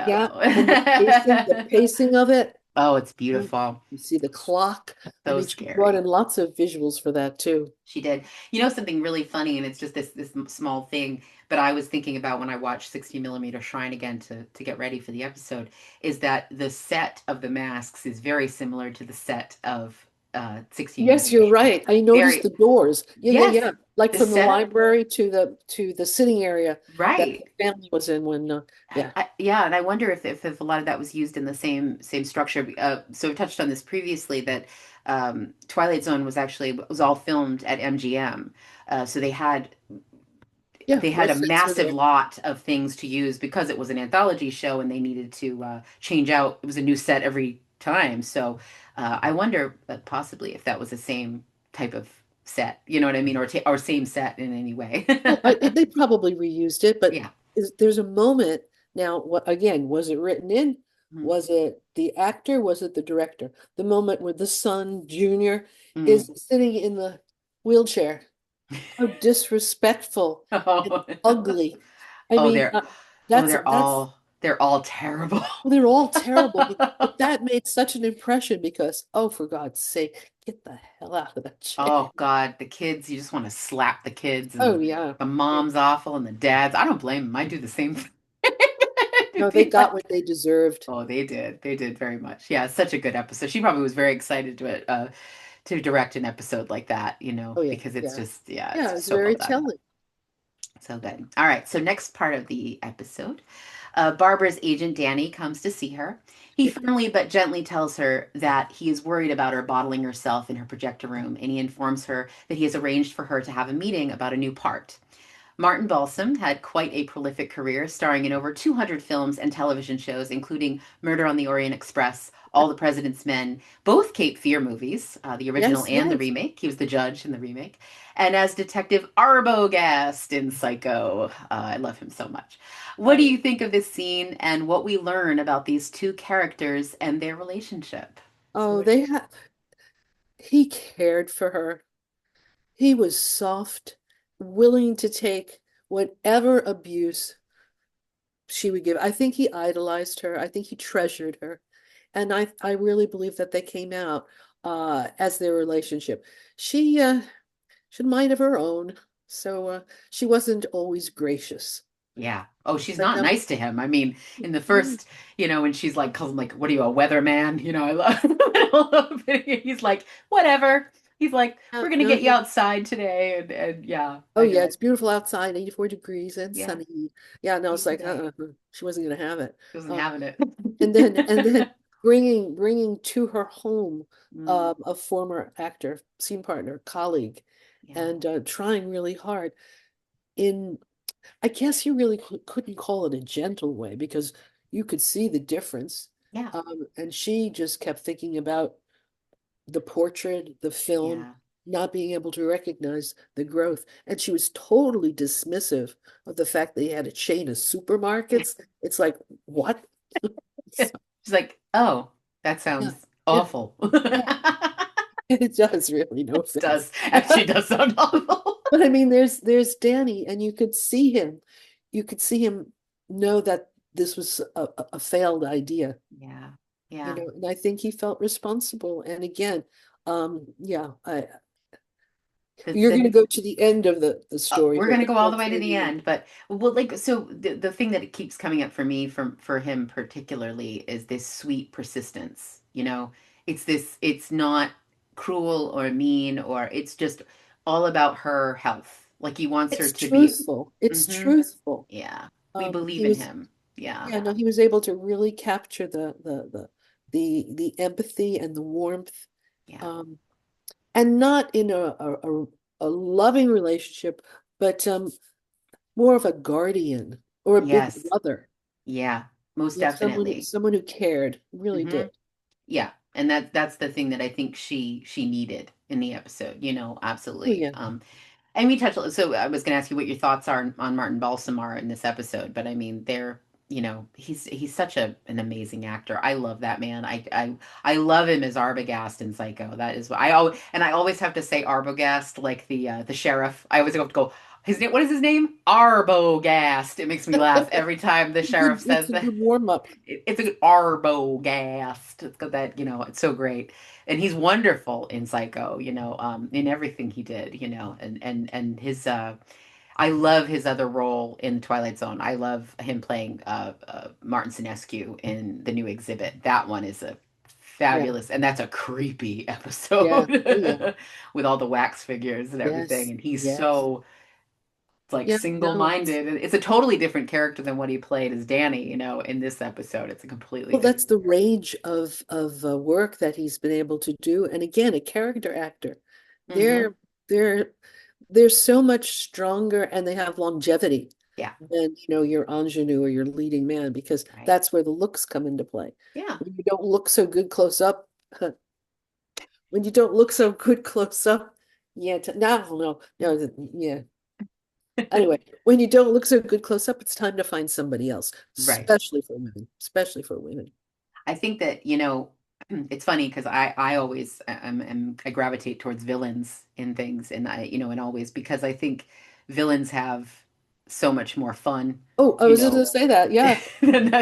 Yeah, and the no. pacing of it. Oh, it's Mm. beautiful. You see the clock. I So mean, she brought scary. in lots of visuals for that too. She did. Something really funny, and it's just this small thing, but I was thinking about when I watched 60 millimeter Shrine again to get ready for the episode, is that the set of the masks is very similar to the set of 60 Yes, millimeter you're Shrine. right. I noticed Very, the doors. Yeah, yeah, yes, yeah. Like the from the setup, library to the sitting area that the right. family was in when yeah. Yeah, and I wonder if a lot of that was used in the same structure. So we touched on this previously that Twilight Zone was all filmed at MGM. So Yeah, they had a most sets were massive there. lot of things to use because it was an anthology show and they needed to change out. It was a new set every time. So I wonder possibly if that was the same type of set, you know what I mean? Or same set in any way. Well, they probably reused it, but Yeah. there's a moment now. What again? Was it written in? Mm. Was it the actor? Was it the director? The moment where the son, Junior, Mm. is sitting in the wheelchair. How disrespectful and Oh, ugly. I oh, mean, they're oh, that's they're all terrible. well, they're all terrible, but that made such an impression because, oh, for God's sake, get the hell out of that chair. Oh God, the kids, you just want to slap the kids and Oh the, yeah. the Yeah. mom's awful and the dads. I don't blame them. I do the same thing. No, It'd they be got like, what they deserved. oh, they did. They did very much. Yeah, it's such a good episode. She probably was very excited to direct an episode like that, Oh yeah, because it's yeah. just yeah, it's Yeah, just it's so well very done. telling. So good. All right, so next part of the episode, Barbara's agent Danny comes to see her. He Yeah. firmly but gently tells her that he is worried about her bottling herself in her projector room, and he informs her that he has arranged for her to have a meeting about a new part. Martin Balsam had quite a prolific career, starring in over 200 films and television shows, including Murder on the Orient Express, All the President's Men, both Cape Fear movies, the original Yes, and the yes. remake. He was the judge in the remake. And as Detective Arbogast in Psycho. I love him so much. What do I you think of this scene and what we learn about these two characters and their relationship? oh, they had he cared for her. He was soft, willing to take whatever abuse she would give. I think he idolized her. I think he treasured her. And I really believe that they came out as their relationship. She had a mind of her own, so she wasn't always gracious. Yeah. Oh, she's But not nice to him. I mean, in the mm, first, when she's like, calls him like, what are you, a weatherman? I love, I love it. He's like, whatever. He's like, no, we're gonna no, get you outside today, and yeah, oh I yeah, know. it's beautiful outside, 84 degrees and Yeah, sunny. Yeah, no, it's beautiful like day. she wasn't gonna have it. She wasn't Um, having it. and then bringing to her home Mm, a former actor, scene partner, colleague, yeah, and trying really hard in, I guess you really couldn't call it a gentle way because you could see the difference. yeah, And she just kept thinking about the portrait, the film, yeah. not being able to recognize the growth. And she was totally dismissive of the fact they had a chain of supermarkets. It's like, what? So, She's like, oh, that yeah, sounds yeah, awful. yeah. It does really no offense. Does actually does sound awful. But I mean, there's Danny, and you could see him. You could see him know that this was a failed idea, Yeah, yeah. and I think he felt responsible. And again, yeah, you're going to The go to the end of the story, we're but gonna let's go all the not way to say the the end. end, but well, like so the thing that keeps coming up for me from for him particularly is this sweet persistence. It's not cruel or mean or it's just all about her health. Like he wants her It's to be. truthful. It's Hmm. truthful. Yeah, we believe He in was, him. Yeah, yeah, no, he was able to really capture the empathy and the warmth. yeah, Um, and not in a loving relationship, but more of a guardian or a big yes, brother. yeah, most Yeah, definitely. someone who cared, really Hmm. did. Yeah, and that's the thing that I think she needed in the episode. Oh Absolutely. yeah. And we touched. So I was going to ask you what your thoughts are on Martin Balsamar in this episode, but I mean, he's such an amazing actor. I love that man. I love him as Arbogast in Psycho. That is what I always have to say Arbogast like the sheriff. I always have to go. His name. What is his name? Arbogast. It makes me laugh every time the sheriff It's says a that. good warm up. It's a good Arbogast. It's got that. It's so great and he's wonderful in Psycho, in everything he did, and his I love his other role in Twilight Zone. I love him playing Martin Sinescu in The New Exhibit. That one is a Yeah. fabulous, and that's a creepy Yeah. Oh yeah. episode with all the wax figures and everything. Yes. And he's Yes. so like Yeah. No, single-minded. And it's a totally different character than what he played as Danny, in this episode. It's a completely well, that's different. the range of work that he's been able to do. And again, a character actor. Hmm. They're they're they're so much stronger and they have longevity Yeah, than, your ingenue or your leading man, because right. that's where the looks come into play. Yeah. When you don't look so good close up, when you don't look so good close up, yeah, no, yeah. Anyway, when you don't look so good close up, it's time to find somebody else, Right. especially for women. I think that, it's funny because I always I gravitate towards villains in things and and always because I think villains have so much more fun, Oh, I you was just know. gonna say that. Yeah, And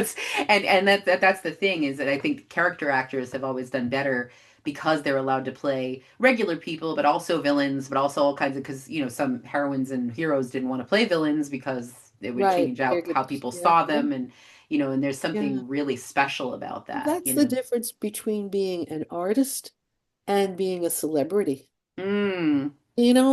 that's the thing is that I think character actors have always done better because they're allowed to play regular people, but also villains, but also all kinds of because some heroines and heroes didn't want to play villains because it would right. change They're out good. how people Yeah, saw yeah, them and there's yeah. something really special about Well, that, that's the difference between being an artist and being a celebrity. Mm,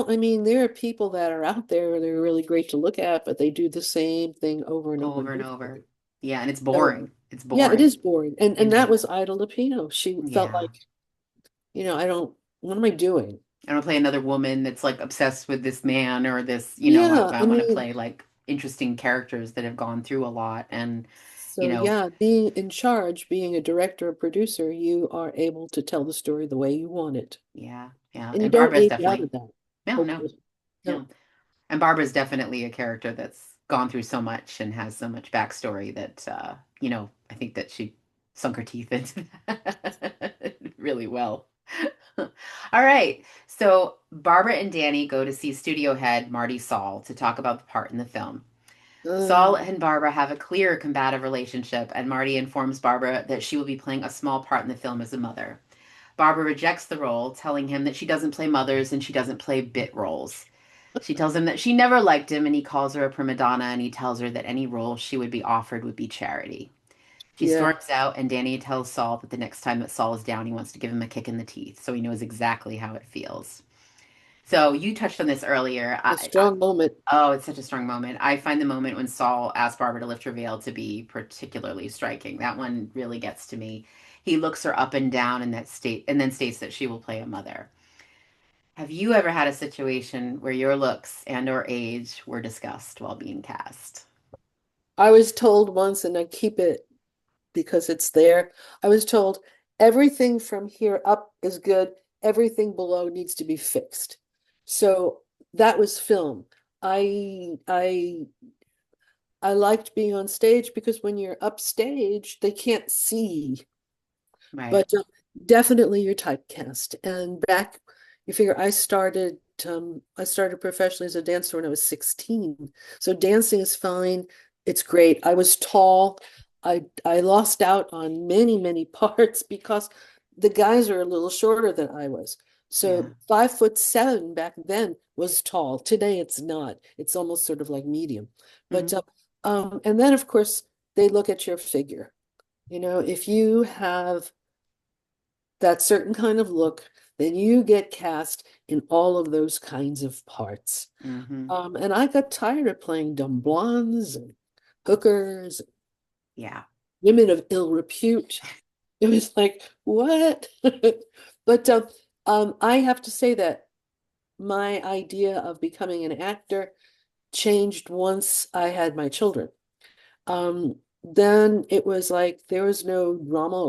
I mean, there are people that are out there, they're really great to look at, but they do the same thing over and over and over and over over. again. Yeah, and it's So, boring. It's yeah, it boring. is boring. And And that was Ida Lupino. She felt yeah. like, I don't, what am I doing? I don't play another woman that's like obsessed with this man or this, Yeah, I I want to mean, play like interesting characters that have gone through a lot and, you so know, yeah, being in charge, being a director or producer, you are able to tell the story the way you want it. yeah, yeah. And you And don't Barbara's age out definitely, of that, no, no, hopefully. no. No. And Barbara's definitely a character that's gone through so much and has so much backstory that, I think that she sunk her teeth into that really well. All right. So Barbara and Danny go to see studio head Marty Saul to talk about the part in the film. Saul Uh, and Barbara have a clear combative relationship, and Marty informs Barbara that she will be playing a small part in the film as a mother. Barbara rejects the role, telling him that she doesn't play mothers and she doesn't play bit roles. She tells him that she never liked him, and he calls her a prima donna, and he tells her that any role she would be offered would be charity. She yeah, storms out, and Danny tells Saul that the next time that Saul is down, he wants to give him a kick in the teeth, so he knows exactly how it feels. So you touched on this earlier. a strong moment. Oh, it's such a strong moment. I find the moment when Saul asks Barbara to lift her veil to be particularly striking. That one really gets to me. He looks her up and down in that state, and then states that she will play a mother. Have you ever had a situation where your looks and or age were discussed while being cast? I was told once, and I keep it because it's there. I was told everything from here up is good, everything below needs to be fixed. So that was film. I I I liked being on stage because when you're upstage, they can't see. Right. But definitely you're typecast. And back, you figure I started professionally as a dancer when I was 16. So dancing is fine. It's great. I was tall. I lost out on many, many parts because the guys are a little shorter than I was. Yeah. So 5'7" back then was tall. Today it's not. It's almost sort of like medium. But Hmm. and then of course they look at your figure. If you have that certain kind of look, then you get cast in all of those kinds of parts. Hmm. And I got tired of playing dumb blondes and hookers, Yeah. women of ill repute. It was like, what? But I have to say that my idea of becoming an actor changed once I had my children. Then it was like there was no drama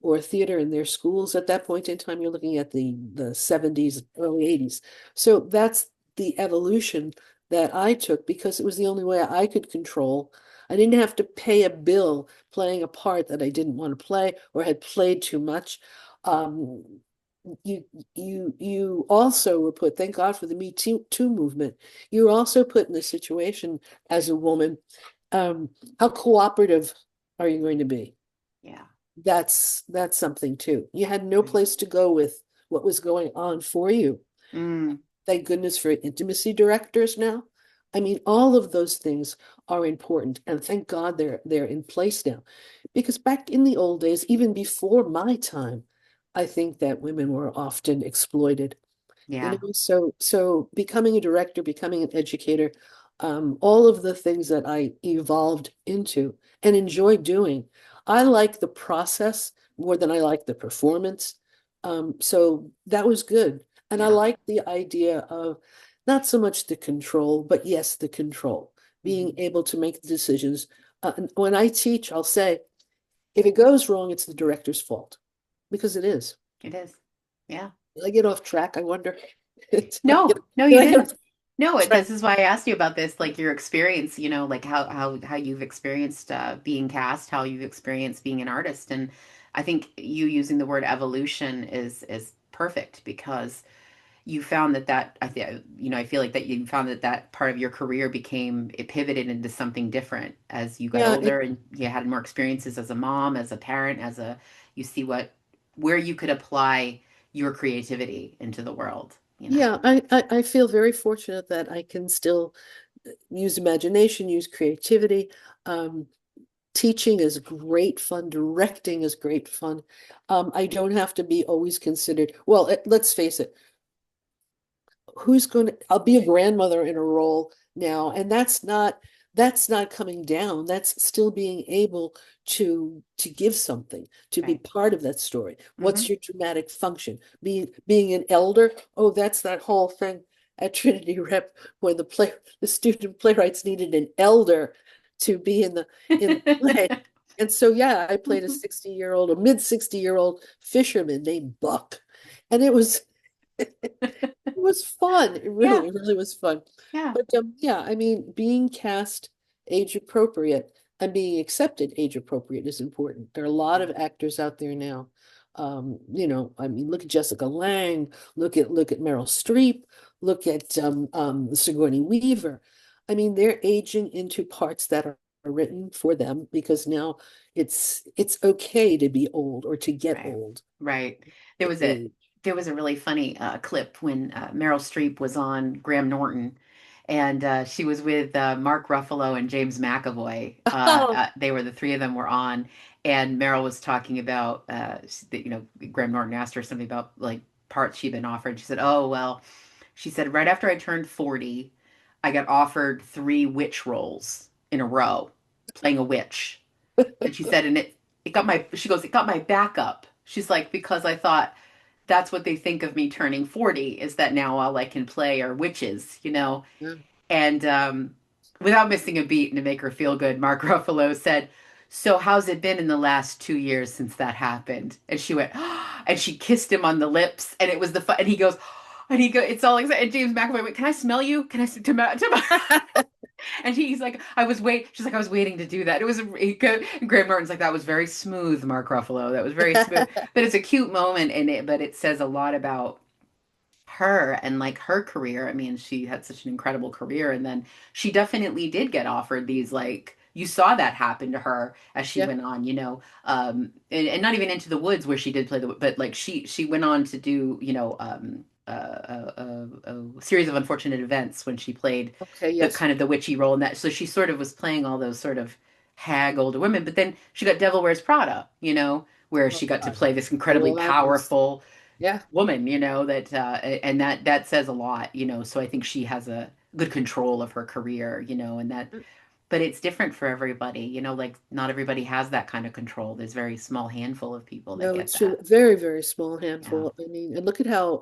or theater in their schools at that point in time. You're looking at the 70s, early 80s. So that's the evolution that I took because it was the only way I could control. I didn't have to pay a bill playing a part that I didn't want to play or had played too much. Um, you also were put, thank God for the Me Too movement. You were also put in a situation as a woman. How cooperative are you going to be? Yeah. That's something too. You had no Right. place to go with what was going on for you. Mm. Thank goodness for intimacy directors now. I mean, all of those things are important, and thank God they're in place now. Because back in the old days, even before my time, I think that women were often exploited. Yeah. So becoming a director, becoming an educator, all of the things that I evolved into and enjoy doing. I like the process more than I like the performance. So that was good. And I Yeah. like the idea of not so much the control, but yes, the control, being Hmm. able to make the decisions. And when I teach, I'll say, if it goes wrong, it's the director's fault because it is. It is. Yeah. Did I get off track? I wonder. Did I get, No, no, did you I get off didn't. No, track? this is why I asked you about this, like your experience, like how you've experienced being cast, how you've experienced being an artist, and I think you using the word evolution is perfect because you found that I feel like that you found that part of your career became it pivoted into something different as you got Yeah, older and you had more experiences as a mom, as a parent, you see where you could apply your creativity into the world. yeah. I feel very fortunate that I can still use imagination, use creativity. Um, Teaching is great fun. Directing is great fun. I don't have to be always considered. Well, let's face it. I'll be a grandmother in a role now, and that's not that's not coming down. That's still being able to give something, to be Right. part of that story. Hmm. What's your dramatic function? Being an elder? Oh, that's that whole thing at Trinity Rep when the student playwrights needed an elder to be in the play. And so yeah, I played a 60-year-old, a mid-60-year-old fisherman named Buck. And it was fun. It Yeah. really, really was fun. Yeah. But yeah, I mean, being cast age appropriate and being accepted age appropriate is important. There are a lot Yeah. of actors out there now. I mean, look at Jessica Lange, look at Meryl Streep, look at Sigourney Weaver. I mean, they're aging into parts that are written for them because now it's okay to be old or to get Right. old, Right. There to was a age. there was a really funny clip when Meryl Streep was on Graham Norton, and she was with Mark Ruffalo and James McAvoy. They were the three of them were on, and Meryl was talking about Graham Norton asked her something about like parts she'd been offered. She said, "Oh well," she said, "right after I turned 40, I got offered three witch roles in a row, playing a witch." And she said, and it got my, she goes, it got my back up. She's like, because I thought that's what they think of me turning 40 is that now all I can play are witches, you know? Yeah. And without missing a beat and to make her feel good, Mark Ruffalo said, "So how's it been in the last 2 years since that happened?" And she went, and she kissed him on the lips. And it was the fun. And he goes, it's all excited. And James McAvoy went, "Can I smell you? Can I, and he's like, she's like, "I was waiting to do that." It was, Graham Norton's like, "That was very smooth, Mark Ruffalo. That was very smooth." But it's a cute moment in it, but it says a lot about her and like her career. I mean, she had such an incredible career. And then she definitely did get offered these, like, you saw that happen to her as she Yeah. went on, and not even Into the Woods where she did play but like she went on to do, a series of unfortunate events when she played Okay, the yes. kind of the witchy role in that. So she sort of was playing all those sort of hag older women, but then she got Devil Wears Prada, where Oh she got to God. play this Oh, incredibly well, that was, powerful yeah. woman, that and that says a lot, so I think she has a good control of her career, and that, but it's different for everybody, like not everybody has that kind of control. There's very small handful of people that No, get it's true. that. Very, very small Yeah. handful. I mean, and look at how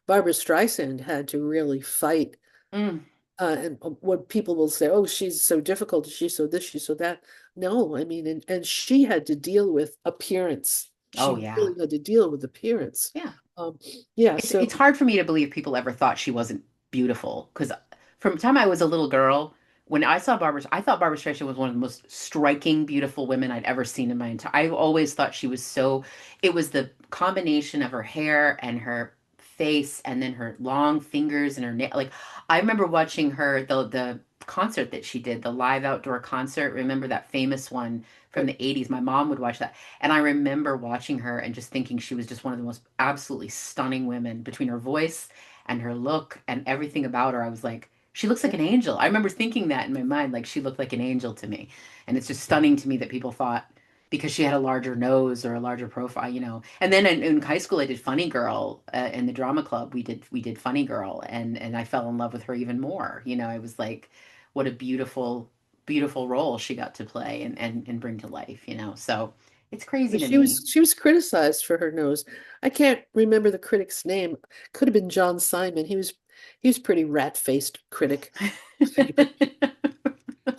Barbara Streisand had to really fight. Mm. And what people will say, oh, she's so difficult, she's so this, she's so that. No, I mean, and she had to deal with appearance. Oh She yeah. really had to deal with appearance. Yeah. Um, yeah, It's so hard for me to believe people ever thought she wasn't beautiful, because from the time I was a little girl, when I thought Barbara Streisand was one of the most striking, beautiful women I'd ever seen in my entire. I always thought she was so. It was the combination of her hair and her face, and then her long fingers and her nail. Like, I remember watching her the concert that she did, the live outdoor concert. Remember that famous one from right. the 80s? My mom would watch that. And I remember watching her and just thinking she was just one of the most absolutely stunning women, between her voice and her look and everything about her. I was like, she looks like Yeah. an angel. I remember thinking that in my mind, like she looked like an angel to me. And it's just stunning to me that people thought because she had a larger nose or a larger profile. And then in high school, I did Funny Girl in the drama club. We did Funny Girl, and I fell in love with her even more. I was like, what a beautiful, beautiful role she got to play and bring to life. So it's crazy But to she me. was she was criticized for her nose. I can't remember the critic's name. Could have been John Simon. He was pretty rat-faced critic.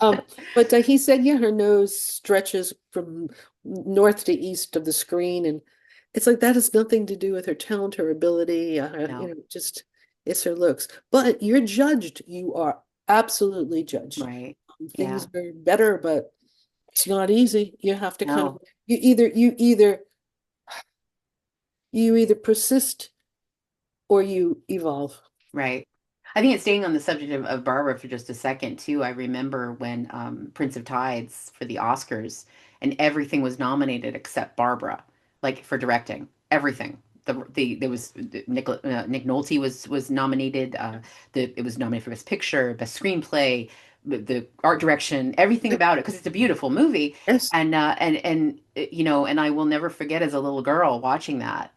Um, but he said, yeah, her nose stretches from north to east of the screen, and it's like that has nothing to do with her talent, her ability, No, just it's her looks. But you're judged. You are absolutely judged. right. Yeah. Things are better, but it's not easy. You have to kind of No, you either persist or you evolve. right. I think it's staying on the subject of Barbara for just a second too. I remember when Prince of Tides for the Oscars, and everything was nominated except Barbara, like for directing. Everything. There was Nick Nolte was nominated. It was nominated for Best Picture, Best Screenplay, the art direction, everything Yep. about it, because it's a beautiful movie. Yes. And I will never forget as a little girl watching that.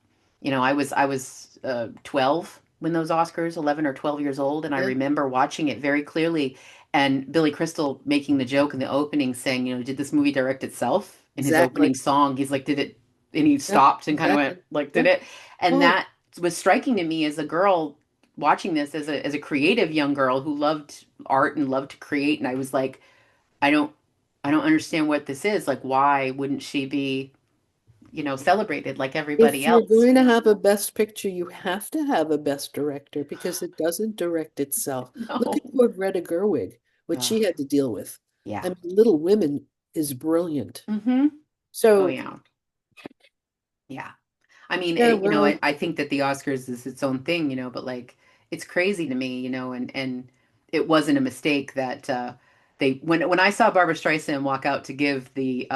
I was 12 when those Oscars, 11 or 12 years old, and I Yeah. remember watching it very clearly. And Billy Crystal making the joke in the opening saying, did this movie direct itself? In his opening Exactly. song, he's like, did it? And he Yeah, stopped and kind of went, exactly. like, did Yeah. it? And Oh, that was striking to me as a girl watching this as a creative young girl who loved art and loved to create. And I was like, I don't I don't understand what this is. Like, why wouldn't she be, celebrated like everybody if you're else? going to have a best picture, you have to have a best director because it doesn't direct itself. Look at No. poor Greta Gerwig, what she Ugh, had to deal with. I yeah. mean, Little Women is brilliant. Mm-hmm. Oh So, yeah. Yeah. I mean, yeah, I, well, I think that the Oscars is its own thing, but like it's crazy to me, and it wasn't a mistake that they when I saw Barbara Streisand walk out to give the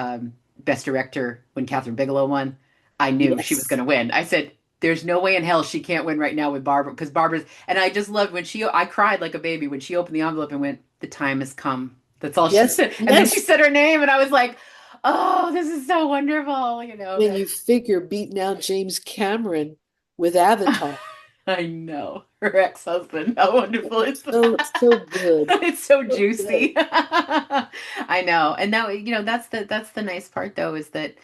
Best Director when Catherine Bigelow won, I knew she was going yes, to win. I said, "There's no way in hell she can't win right now with Barbara because Barbara's." And I just loved when I cried like a baby when she opened the envelope and went, "The time has come." That's all she yes, said, and then she yes. said her name, and I was like, "Oh, this is so wonderful." When you figure beating out James Cameron with Avatar, I know. Her ex-husband. How wonderful is so that? good, It's so so good. juicy. I know. And now, that's the nice part though, is that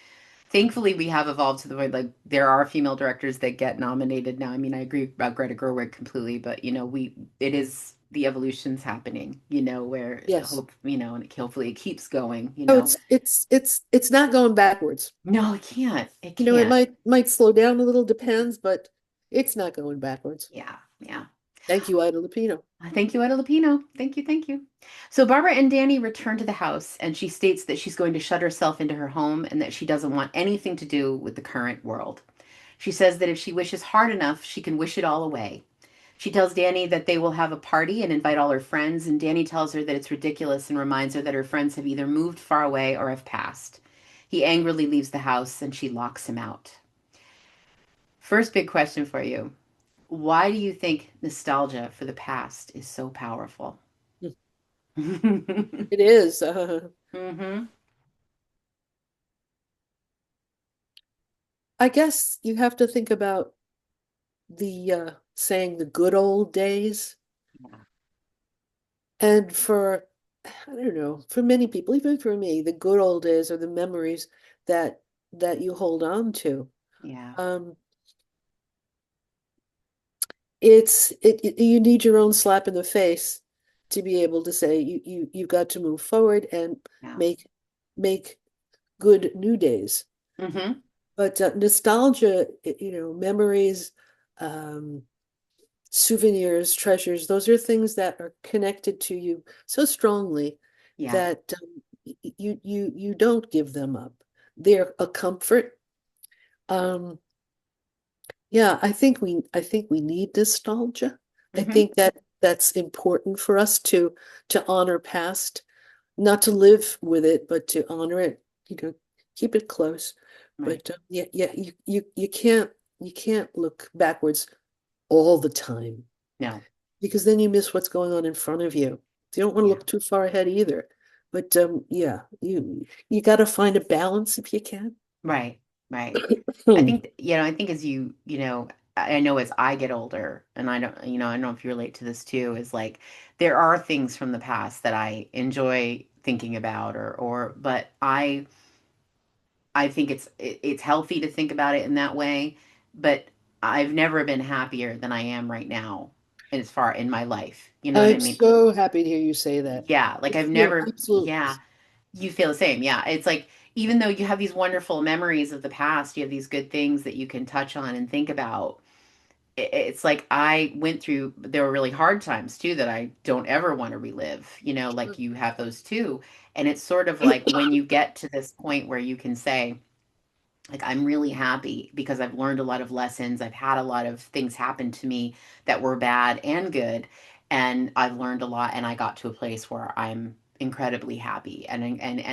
thankfully we have evolved to the point like there are female directors that get nominated now. I mean, I agree about Greta Gerwig completely, but it is the evolution's happening, where Yes. and hopefully it keeps going, Oh, it's not going backwards. No, it can't. It You know, it can't. might slow down a little, depends, but it's not going backwards. Yeah, yeah. Thank you, Ida Lupino. Thank you, Ida Lupino. Thank you, thank you. So Barbara and Danny return to the house, and she states that she's going to shut herself into her home and that she doesn't want anything to do with the current world. She says that if she wishes hard enough, she can wish it all away. She tells Danny that they will have a party and invite all her friends, and Danny tells her that it's ridiculous and reminds her that her friends have either moved far away or have passed. He angrily leaves the house, and she locks him out. First big question for you. Why do you think nostalgia for the past is so powerful? It is. Mm-hmm. I guess you have to think about the saying the good old days. Yeah. And I don't know, for many people, even for me, the good old days are the memories that that you hold on to. Yeah. Um, you need your own slap in the face to be able to say you've got to move forward and Yeah. make make good new days. Mm-hmm. But nostalgia, memories, um, souvenirs, treasures, those are things that are connected to you so strongly Yeah. that you don't give them up. They're a comfort. Um, yeah, I think we need nostalgia. I Mm-hmm. think that that's important for us to honor past, not to live with it, but to honor it, keep it close. Right. But yeah, yeah, you can't look backwards all the time No. because then you miss what's going on in front of you. You don't want to Yeah. look too far ahead either. But yeah, you got to find a balance if you can. Right. Right. I think as I know as I get older, and I don't know if you relate to this too, is like there are things from the past that I enjoy thinking about but I think it's healthy to think about it in that way, but I've never been happier than I am right now as far in my life. You know what I I'm mean? so happy to hear you say that. Yeah, like I've Yeah, never, absolutely. yeah, you feel the same. Yeah, it's like even though you have these wonderful memories of the past, you have these good things that you can touch on and think about. It's like I went through, there were really hard times too that I don't ever want to relive, like you have those too. And it's sort of like when you get to this point where you can say, like I'm really happy because I've learned a lot of lessons. I've had a lot of things happen to me that were bad and good, and I've learned a lot and I got to a place where I'm incredibly happy and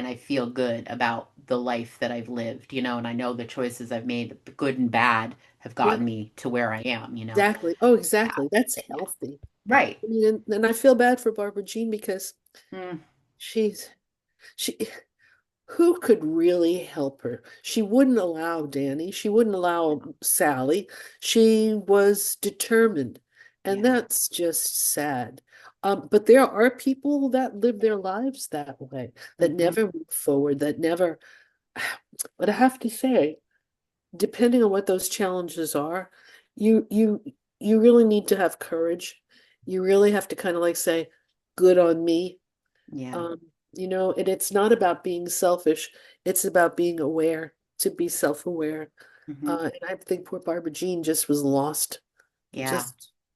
I feel good about the life that I've lived, and I know the choices I've made, the good and bad, have Yeah, gotten me to where I am. exactly. Oh, Yeah. exactly. That's Yeah. healthy. Right. I mean, and I feel bad for Barbara Jean because Mm, she's she who could really help her? She wouldn't allow Danny. She wouldn't allow Sally. She was determined, and yeah. that's just sad. But there are people that live their lives that way, that Hmm. never move forward, that never, but I have to say, depending on what those challenges are, you you you really need to have courage. You really have to kind of like say, good on me. Yeah. Um, and it's not about being selfish, it's about being aware, to be self-aware. Hmm. And I think poor Barbara Jean just was lost, Yeah.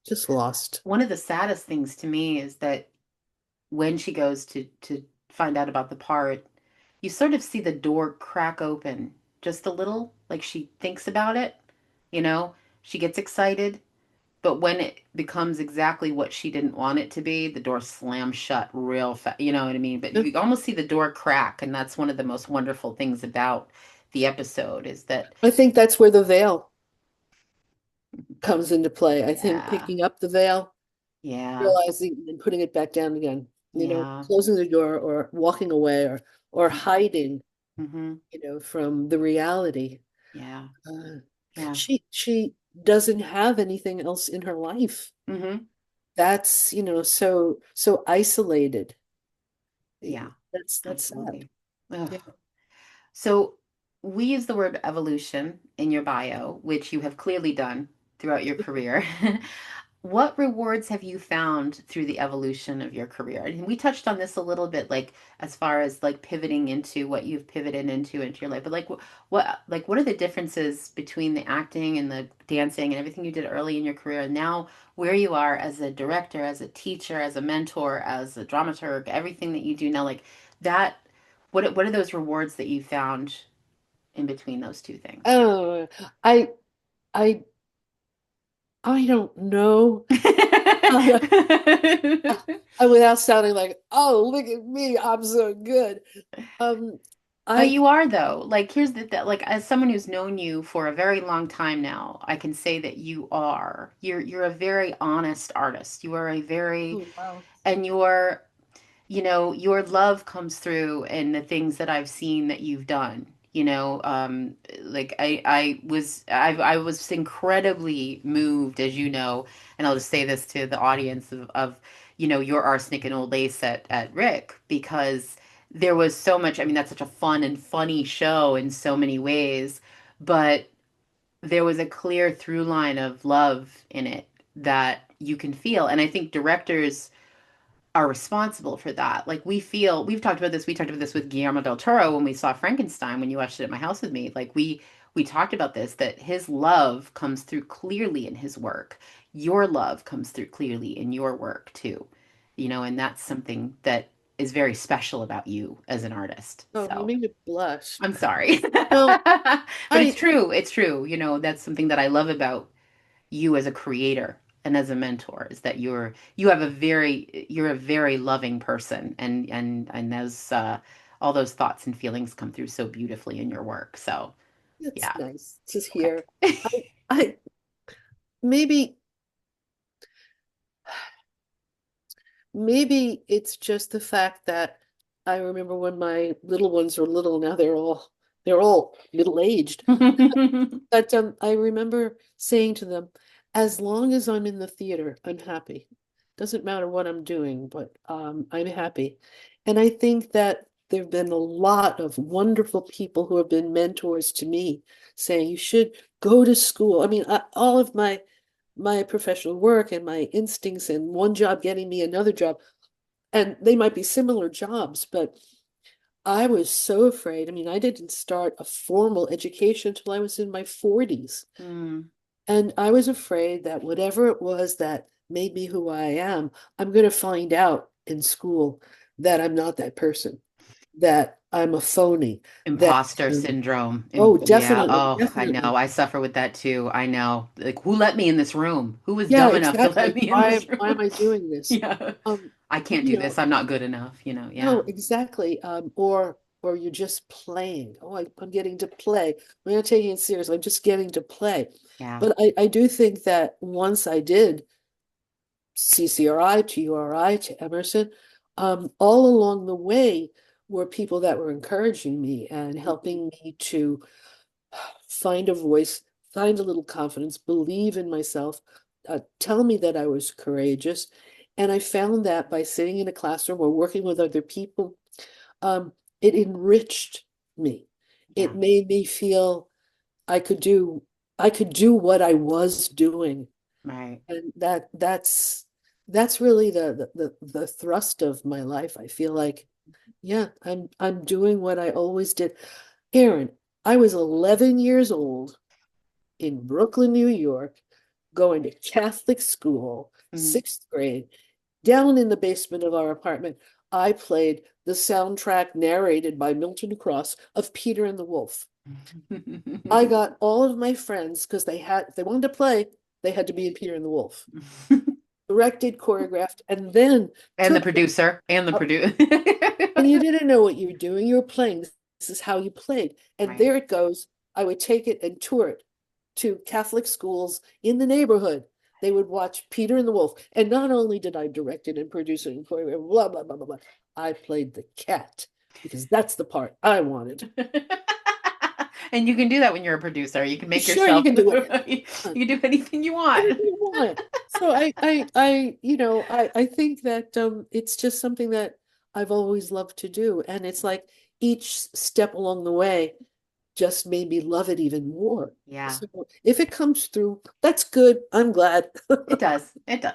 just lost. One of the saddest things to me is that when she goes to find out about the part, you sort of see the door crack open just a little, like she thinks about it, you know, she gets excited, but when it becomes exactly what she didn't want it to be, the door slams shut real fast, you know what I mean? But Yeah. you almost see the door crack, and that's one of the most wonderful things about the episode is that, I think that's where the veil comes into play. I think yeah, picking up the veil, yeah, realizing and putting it back down again, yeah, closing the door or walking away or hiding, mm-hmm, from the reality. yeah, Uh, yeah, she doesn't have anything else in her life. mm-hmm, That's, so isolated. yeah, That's sad. absolutely. Ugh. Yeah. So we use the word evolution in your bio, which you have clearly done throughout your career. What rewards have you found through the evolution of your career? And we touched on this a little bit, like as far as like pivoting into what you've pivoted into your life. But like, what are the differences between the acting and the dancing and everything you did early in your career, and now where you are as a director, as a teacher, as a mentor, as a dramaturg, everything that you do now, like that. What are those rewards that you found in between those two things? Oh, I I I don't know. Without sounding like, oh, look at me, I'm so good. Um, But I you are though. Like here's like as someone who's known you for a very long time now, I can say that you are. You're a very honest artist. You are a very oh wow. and you're your love comes through in the things that I've seen that you've done. Like I was incredibly moved, as you know, and I'll just say this to the audience of your arsenic and old lace at Rick, because there was so much. I mean, that's such a fun and funny show in so many ways, but there was a clear through line of love in it that you can feel, and I think directors are responsible for that. Like we talked about this with Guillermo del Toro when we saw Frankenstein, when you watched it at my house with me. Like we talked about this, that his love comes through clearly in his work. Your love comes through clearly in your work too. And that's something that is very special about you as an artist. Oh, you So made me blush. I'm sorry. Well, But it's I true. It's true. That's something that I love about you as a creator and as a mentor, is that you're a very loving person, and those all those thoughts and feelings come through so beautifully in your work. So it's yeah. nice to Okay. hear. I maybe maybe it's just the fact that I remember when my little ones were little, now they're all middle-aged. But I remember saying to them, as long as I'm in the theater, I'm happy. Doesn't matter what I'm doing, but I'm happy. And I think that there have been a lot of wonderful people who have been mentors to me, saying you should go to school. I mean, all of my professional work and my instincts and one job getting me another job, and they might be similar jobs, but I was so afraid. I mean, I didn't start a formal education until I was in my 40s. Mm, And I was afraid that whatever it was that made me who I am, I'm going to find out in school that I'm not that person, that I'm a phony, that, imposter syndrome. oh, Yeah. definitely, Oh, I know. definitely. I suffer with that too. I know. Like, who let me in this room? Who was Yeah, dumb enough to exactly. let me in Why, this why am room? I doing this? Yeah. Um, I can't you do know, this. I'm not good enough. no, Yeah. exactly. Or you're just playing. Oh, I'm getting to play. I'm not taking it seriously. I'm just getting to play. Yeah. But I do think that once I did CCRI to URI to Emerson, all along the way were people that were encouraging me and helping me to find a voice, find a little confidence, believe in myself, tell me that I was courageous. And I found that by sitting in a classroom or working with other people, it enriched me. Yeah. It made me feel I could do I could do what I was doing. Right. And that's really the thrust of my life. I feel like, yeah, I'm doing what I always did. Erin, I was 11 years old in Brooklyn, New York, going to Catholic school, Mhm. sixth grade. Down in the basement of our apartment, I played the soundtrack narrated by Milton Cross of Peter and the Wolf. I got all of my friends because if they wanted to play, they had to be in Peter and the Wolf. Directed, choreographed, and then And the took them producer and the up. producer. And you didn't know what you were doing. You were playing. This is how you played. And Right. there it goes. I would take it and tour it to Catholic schools in the neighborhood. They would watch Peter and the Wolf. And not only did I direct it and produce it and choreograph, blah, blah, blah, blah, blah, I played the cat because that's the part I wanted. And you can do that when you're a producer. You can make Sure, you yourself, can do it. you can do anything you want. Anything you want. So I think that it's just something that I've always loved to do. And it's like each step along the way just made me love it even more. Yeah, So if it comes through, that's good. I'm glad. it does. It does.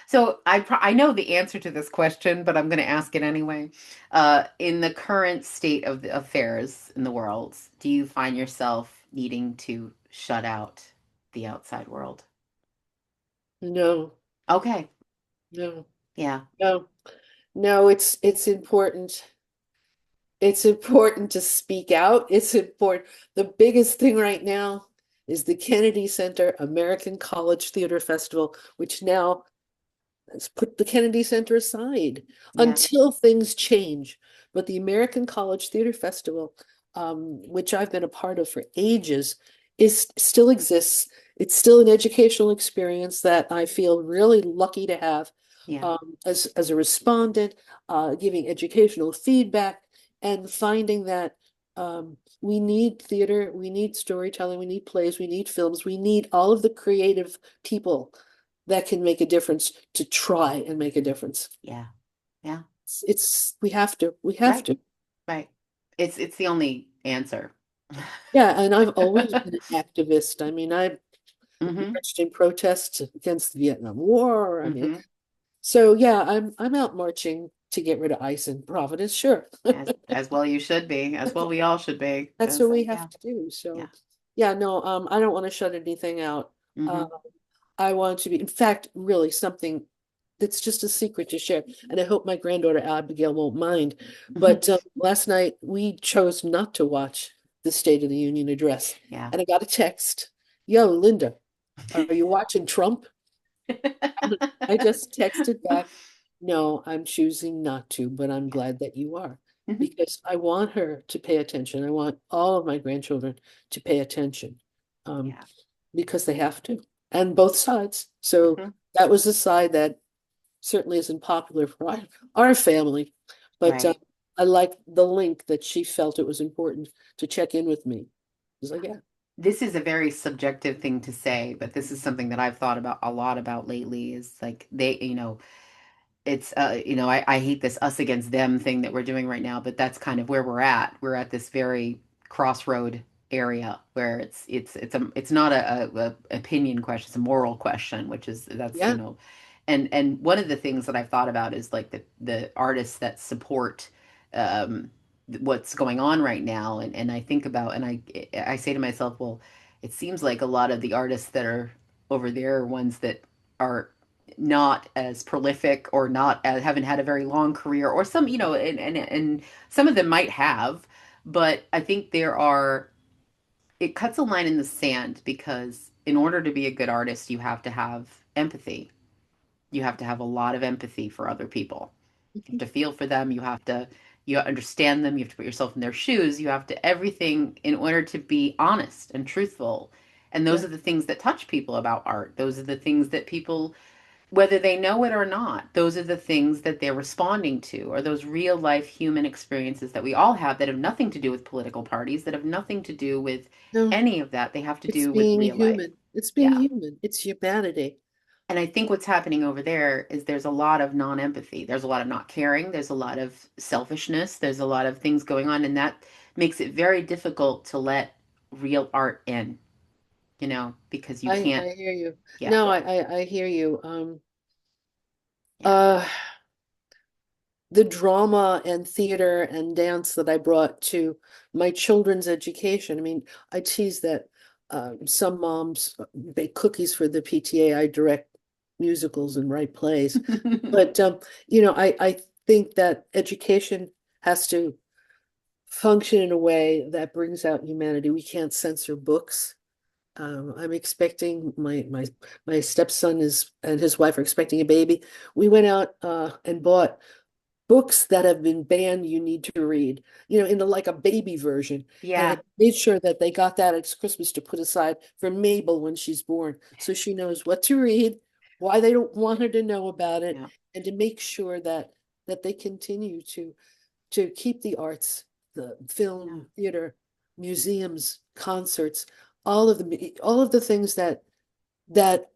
So I know the answer to this question, but I'm going to ask it anyway. In the current state of the affairs in the world, do you find yourself needing to shut out the outside world? No, Okay. no, Yeah. no, no, it's important. It's important to speak out. It's important. The biggest thing right now is the Kennedy Center American College Theater Festival, which now has put the Kennedy Center aside Yeah. until things change. But the American College Theater Festival, which I've been a part of for ages, is still exists. It's still an educational experience that I feel really lucky to have Yeah. as a respondent, giving educational feedback and finding that we need theater, we need storytelling, we need plays, we need films, we need all of the creative people that can make a difference to try and make a difference. Yeah. Yeah. We have to, we have Right. to. Right. It's the only answer. Yeah, and I've always been an activist. I mean, I Hmm. marched in protests against the Vietnam War. I mean, Hmm. so yeah, I'm out marching to get rid of ICE in Providence, sure. As well you should be. As well we all should be. That's what we have Yeah. to do. Yeah. So yeah, no, I don't want to shut anything out. Uh, Hmm. I want to be, in fact, really something that's just a secret to share. And I hope my granddaughter Abigail won't mind. But last night we chose not to watch the State of the Union address. Yeah. And I got a text, yo, Linda, are you watching Trump? I just texted back, no, I'm choosing not to, but I'm Yeah. glad that you are. Hmm. Because I want her to pay attention. I want all of my grandchildren to pay attention. Um, Yeah. because they have to, and both sides. So Hmm. that was the side that certainly isn't popular for our family. But Right. I like the link that she felt it was important to check in with me. I was like, yeah, This is a very subjective thing to say, but this is something that I've thought about a lot about lately is like it's I hate this us against them thing that we're doing right now, but that's kind of where we're at. We're at this very crossroad area where it's not a opinion question, it's a moral question, which is that's yeah, and one of the things that I've thought about is like the artists that support um what's going on right now, and I think about and I say to myself, well, it seems like a lot of the artists that are over there are ones that are not as prolific or not haven't had a very long career or some and some of them might have, but I think it cuts a line in the sand because in order to be a good artist you have to have empathy. You have to have a lot of empathy for other people. You have to feel for them. You understand them. You have to put yourself in their shoes. You have to everything in order to be honest and truthful. And those yeah, are the things that touch people about art. Those are the things that people, whether they know it or not, those are the things that they're responding to, or those real life human experiences that we all have that have nothing to do with political parties, that have nothing to do with no, any of that. They have to it's do with being real life. human. It's being Yeah. human. It's humanity. And I think what's happening over there is there's a lot of non-empathy. There's a lot of not caring. There's a lot of selfishness. There's a lot of things going on, and that makes it very difficult to let real art in, because you can't. I hear you. Yeah, No, I hear you. yeah. Uh, the drama and theater and dance that I brought to my children's education. I mean, I tease that some moms bake cookies for the PTA. I direct musicals and write plays. But I think that education has to function in a way that brings out humanity. We can't censor books. I'm expecting my stepson is and his wife are expecting a baby. We went out and bought books that have been banned you need to read, in like a baby version. And I Yeah, made sure that they got that at Christmas to put aside for Mabel when she's born, so she knows what to read, why they don't want her to know about it, yeah, and to make sure that they continue to keep the arts, the yeah, film, theater, museums, concerts, all of the things that that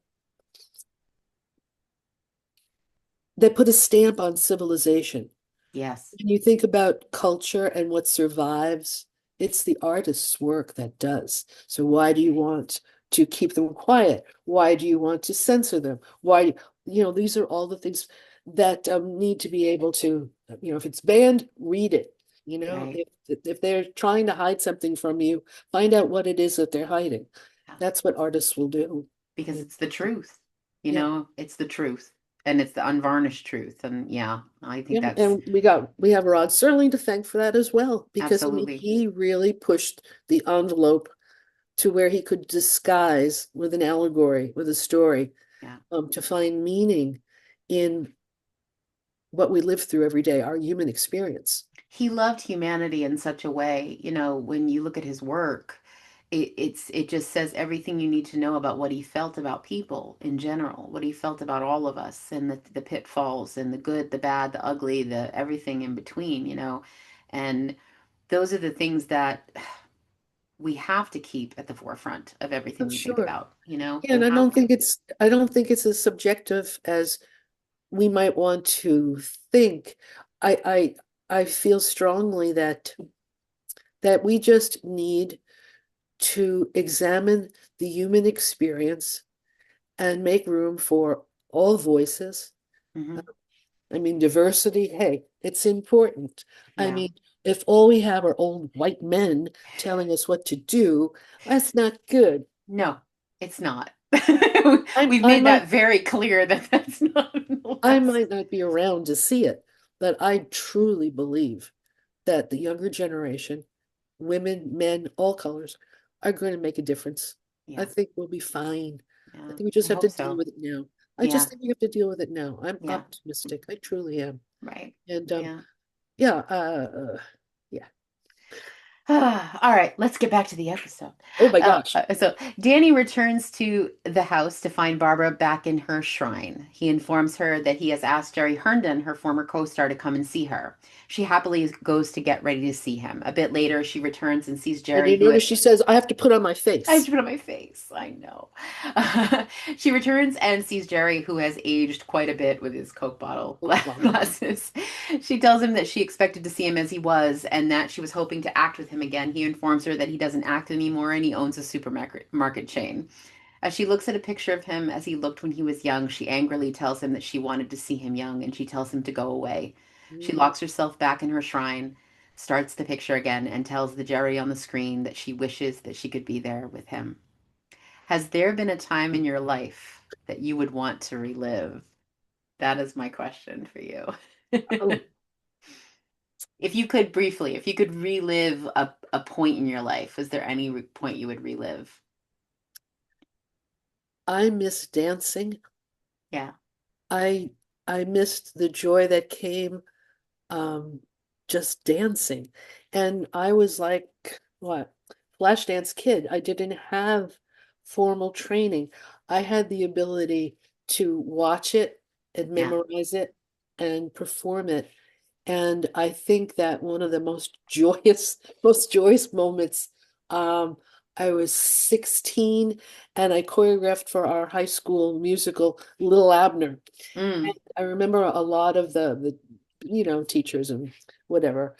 put a stamp on civilization. yes, When you think about culture and what survives, it's the artist's work that does. So why do you want to keep them quiet? Why do you want to censor them? Why, these are all the things that need to be able to, if it's banned, read it. right. If they're trying to hide something from you, find out what it is that they're hiding. Yeah. That's what artists will do. Because Yeah. it's the truth, Yeah. it's the truth, and it's the unvarnished truth. And yeah, I think Yeah, that's and we have Rod Serling to thank for that as well, because I mean absolutely, he really pushed the envelope to where he could disguise with an allegory, with a story, yeah. to find meaning in what we live through every day, our human experience. He loved humanity in such a way, when you look at his work, it just says everything you need to know about what he felt about people in general, what he felt about all of us, and the pitfalls and the good, the bad, the ugly, the everything in between, and those are the things that we have to keep at the forefront of everything Oh, we think sure. about, Yeah, we and have to. I don't think it's as subjective as we might want to think. I feel strongly that we just need to examine the human experience and make room for all voices. Hmm. I mean, diversity, hey, it's important. I Yeah. mean, if all we have are old white men telling us what to do, that's not good. No, it's not. I We've I made might that very clear that that's not I unless. might not be around to see it, but I truly believe that the younger generation, women, men, all colors, are going to make a difference. I Yeah, think we'll be fine. I yeah, think we just I have to hope deal so. with it now. I just Yeah, think we have to deal with it now. I'm yeah, optimistic. I truly am. right. And Yeah. yeah, yeah. All right, let's get back to the episode. Oh my gosh. So Danny returns to the house to find Barbara back in her shrine. He informs her that he has asked Jerry Herndon, her former co-star, to come and see her. She happily goes to get ready to see him. A bit later, she returns and sees And Jerry, you who notice had. she says, I have to put on my I have face. to put on my face. I know. She returns and sees Jerry, who has aged quite a bit with his Coke bottle Coke bottle. glasses. She tells him that she expected to see him as he was and that she was hoping to act with him again. He informs her that he doesn't act anymore and he owns a supermarket chain. As she looks at a picture of him as he looked when he was young, she angrily tells him that she wanted to see him young and she tells him to go away. She Mm. locks herself back in her shrine, starts the picture again, and tells the Jerry on the screen that she wishes that she could be there with him. Has there been a time in your life that you would want to relive? That is my question for you. Oh, If you could briefly, if you could relive a point in your life, is there any point you would relive? I miss dancing. Yeah, I I missed the joy that came um just dancing. And I was like, what? Flash dance kid. I didn't have formal training. I had the ability to watch it and yeah, memorize it and perform it. And I think that one of the most joyous moments, um, I was 16 and I choreographed for our high school musical Little Abner. And Mm, I remember a lot of the teachers and whatever.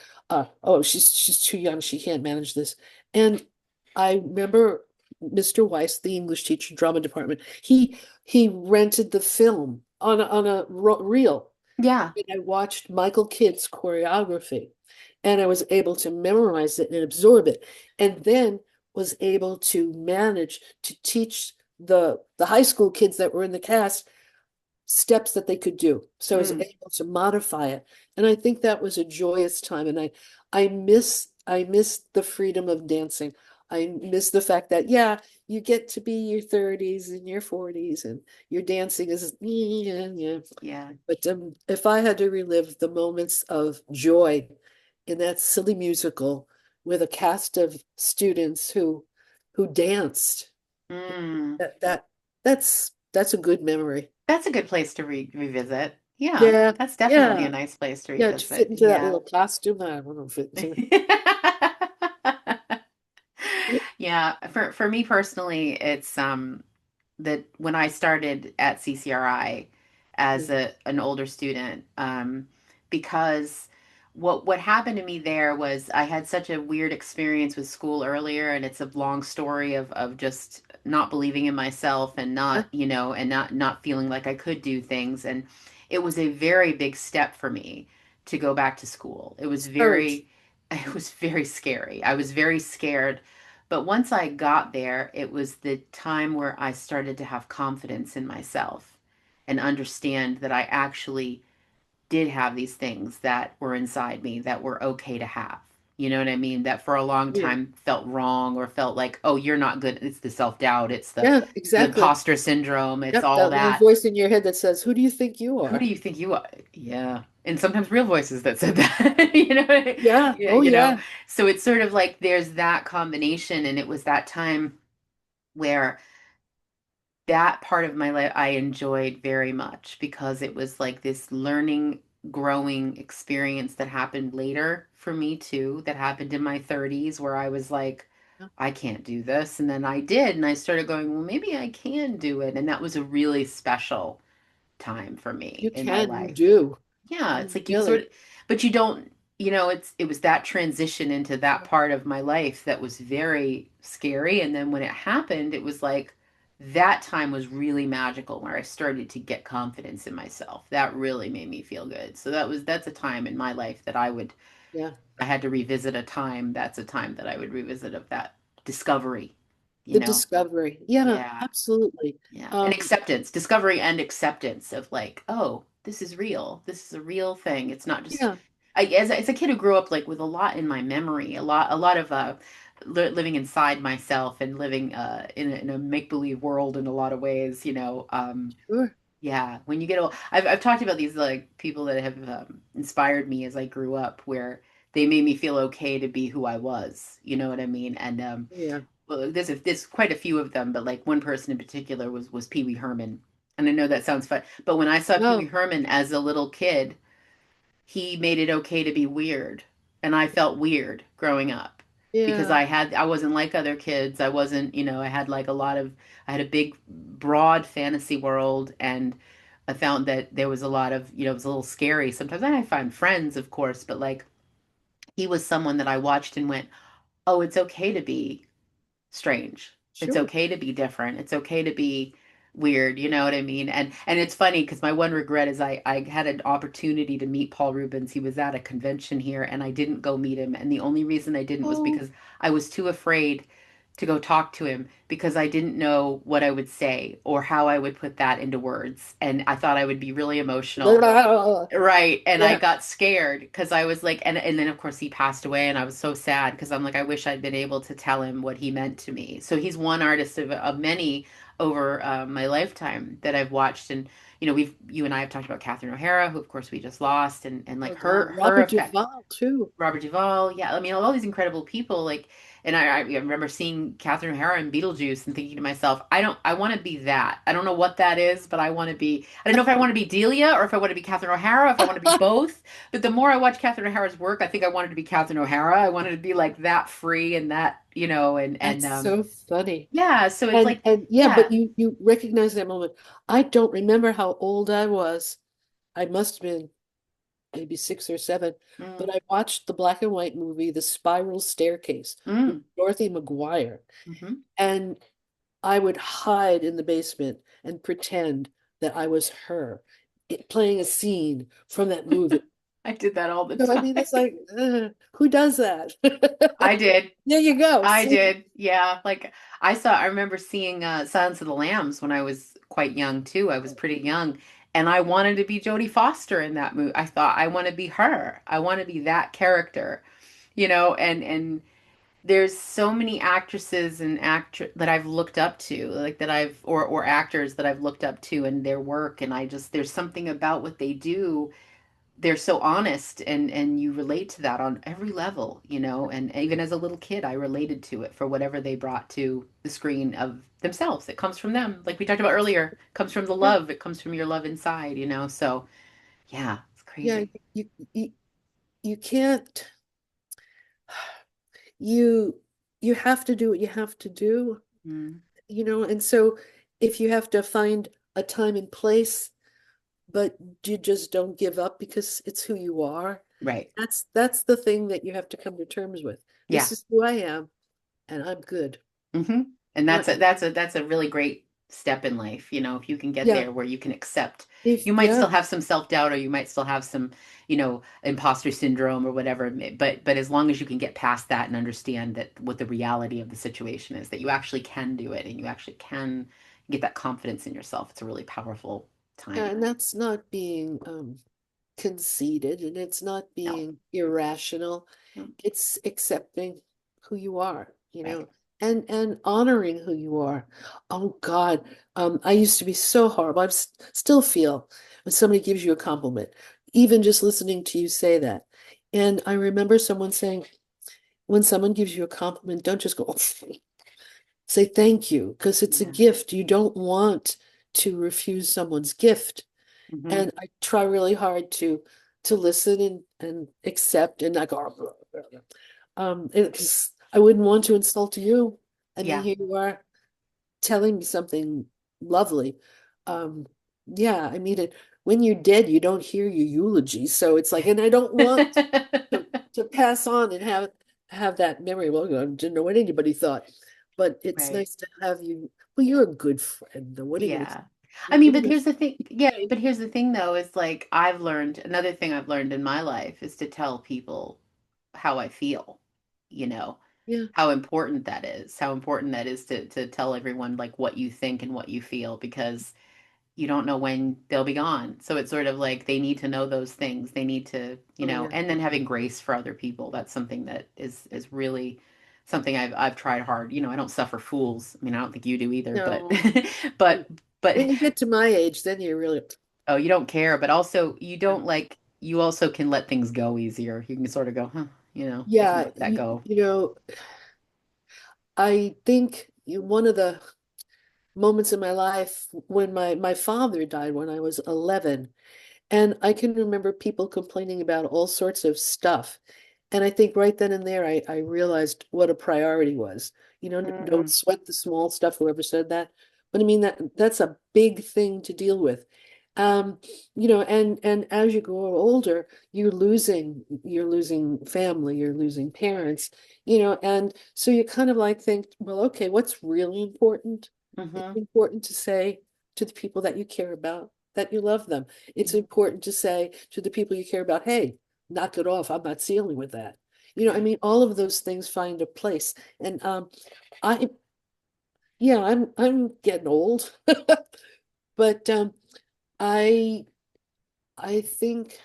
Oh, she's too young, she can't manage this. And I remember Mr. Weiss, the English teacher, drama department, he rented the film on a reel. yeah. And I watched Michael Kidd's choreography and I was able to memorize it and absorb it. And then was able to manage to teach the high school kids that were in the cast steps that they could do. So I was Mm, able to modify it. And I think that was a joyous time. And I miss the freedom of dancing. I miss the fact that, yeah, you get to be your 30s and your 40s and your dancing is yeah, yeah. yeah. But if I had to relive the moments of joy in that silly musical with a cast of students who danced, Mm. that that's a good memory. That's a good place to revisit. Yeah, Yeah, that's definitely a yeah, nice place to yeah. To fit revisit. into that Yeah. little costume, I don't know, fit into. Yeah, for me personally, it's that when I started at CCRI as a an older student, because what happened to me there was I had such a weird experience with school earlier, and it's a long story of just not believing in myself and Yeah, not, and not feeling like I could do things, and it was a very big step for me to go back to school. It was courage. very it was very scary. I was very scared, but once I got there, it was the time where I started to have confidence in myself and understand that I actually did have these things that were inside me that were okay to have. You know what I mean? That for a long Yeah, time felt wrong or felt like, oh, you're not good. It's the self-doubt, it's the yeah, the exactly. imposter syndrome, it's Yep, all that little that. voice in your head that says, "Who do you think you Who do are?" you think you are? Yeah. And sometimes real voices that said that, you know, Yeah. yeah, Oh, yeah. so it's sort of like there's that combination, and it was that time where that part of my life I enjoyed very much because it was like this learning, growing experience that happened later for me too, that happened in my 30s where I was like, Yeah. I can't do this. And then I did, and I started going, well, maybe I can do it. And that was a really special time for me You in my can, you life. do. Yeah, it's You like you sort really. of, but you don't, it was that transition into that part of my life that was very scary. And then when it happened, it was like that time was really magical where I started to get confidence in myself. That really made me feel good. So that's a time in my life that Yeah. I had to revisit a time. That's a time that I would revisit of that discovery, you The know? discovery. Yeah, Yeah. absolutely. Yeah. And Um, acceptance, discovery and acceptance of like, oh, this is real. This is a real thing. It's not just yeah. as a kid who grew up like with a lot in my memory, a lot of living inside myself and living in a make-believe world in a lot of ways, Sure. yeah, when you get old, I've talked about these like people that have inspired me as I grew up where they made me feel okay to be who I was. You know what I mean? And Yeah. well, there's quite a few of them, but like one person in particular was Pee Wee Herman, and I know that sounds fun, but when I saw Pee Wee Oh, Herman as a little kid, he made it okay to be weird, and I felt weird growing up because yeah. I wasn't like other kids. I wasn't, I had like I had a big broad fantasy world, and I found that there was a lot of, it was a little scary sometimes. And I find friends, of course, but like he was someone that I watched and went, oh, it's okay to be strange. It's Sure. okay to be different. It's okay to be weird, you know what I mean? And it's funny because my one regret is I had an opportunity to meet Paul Rubens. He was at a convention here and I didn't go meet him. And the only reason I didn't was Oh, because I was too afraid to go talk to him because I didn't know what I would say or how I would put that into words. And I thought I would be really emotional. Right. And I yeah. got scared because I was like, and then of course he passed away and I was so sad because I'm like, I wish I'd been able to tell him what he meant to me. So he's one artist of many over my lifetime that I've watched. And, you and I have talked about Catherine O'Hara, who of course we just lost, and like Oh God, her Robert effect. Duvall too. Robert Duvall, yeah, I mean, all these incredible people, like, and I remember seeing Catherine O'Hara in Beetlejuice and thinking to myself, I want to be that. I don't know what that is, but I want to be. I don't know if I want to be Delia or if I want to be Catherine O'Hara, if I want to be both. But the more I watch Catherine O'Hara's work, I think I wanted to be Catherine O'Hara. I wanted to be like that free and that and That's so funny. yeah, so it's like, And yeah, but yeah. you recognize that moment. I don't remember how old I was. I must have been maybe 6 or 7, but Mm, I watched the black and white movie, The Spiral Staircase, with mm, Dorothy McGuire, hmm. and I would hide in the basement and pretend that I was her, playing a scene from that movie. I did that all the So I mean, time. it's like, who does that? I did. There you go. I See? did. Yeah. Like I remember seeing Silence of the Lambs when I was quite young too. I was pretty young. And I wanted to be Jodie Foster in that movie. I thought I want to be her. I want to be that character, and there's so many actresses and actor that I've looked up to, like that I've or actors that I've looked up to and their work, and I just there's something about what they do. They're so honest, and you relate to that on every level, and even as a little kid I related to it for whatever they brought to the screen of themselves. It comes from them, like we talked about earlier. It comes from the Yeah, love. It comes from your love inside, so yeah, it's yeah. crazy. You can't. You you have to do what you have to do, Mm, and so if you have to find a time and place, but you just don't give up because it's who you are, right. that's the thing that you have to come to terms with. Yeah. This is who I am, and I'm good. Hmm. And Not that's a really great step in life, if you can get yeah, there where you can accept. if You might yeah, still have some self-doubt, or you might still have some, imposter syndrome or whatever, but as long as you can get past that and understand that what the reality of the situation is, that you actually can do it and you actually can get that confidence in yourself, it's a really powerful time. and that's not being conceited, and it's not No. being irrational. No. It's accepting who you are, Right. and honoring who you are. Oh God, I used to be so horrible. Still feel when somebody gives you a compliment, even just listening to you say that. And I remember someone saying, when someone gives you a compliment, don't just go, say thank you, because it's a Yeah. gift. You don't want to refuse someone's gift. Hmm. And I try really hard to listen and accept and not go, "Blah, blah, blah." It's I wouldn't want to insult you, and then Yeah. here you are telling me something lovely. Um, yeah, I mean it. When you're dead, you don't hear your eulogy, so it's like, and I don't want to pass on and have that memory. Well, I didn't know what anybody thought, but it's Right. nice to have you. Well, you're a good friend, though. What are you gonna? Yeah. I mean, What are but you here's the thing. Yeah, but here's the thing though, is like another thing I've learned in my life is to tell people how I feel, you know, Yeah, how important that is to tell everyone like what you think and what you feel, because you don't know when they'll be gone. So it's sort of like they need to know those things. They need to, oh yeah, and then having grace for other people. That's something that is really something I've tried hard. I don't suffer fools. I mean, I don't think you do either, but no. but but When you get to my age, then you really, oh, you don't care, but also you don't like you also can let things go easier. You can sort of go, huh, I can yeah, let that go. I think one of the moments in my life when my father died when I was 11, and I can remember people complaining about all sorts of stuff. And I think right then and there, I realized what a priority was. Don't Mm, sweat the small stuff, whoever said that. But I mean, that's a big thing to deal with. Um, and as you grow older, you're losing family, you're losing parents, and so you kind of like think, well, okay, what's really important? It's hmm. important to say to the people that you care about that you love them. It's important to say to the people you care about, hey, knock it off. I'm not dealing with that. I Right. mean, all of those things find a place. And I yeah, I'm getting old. But I I think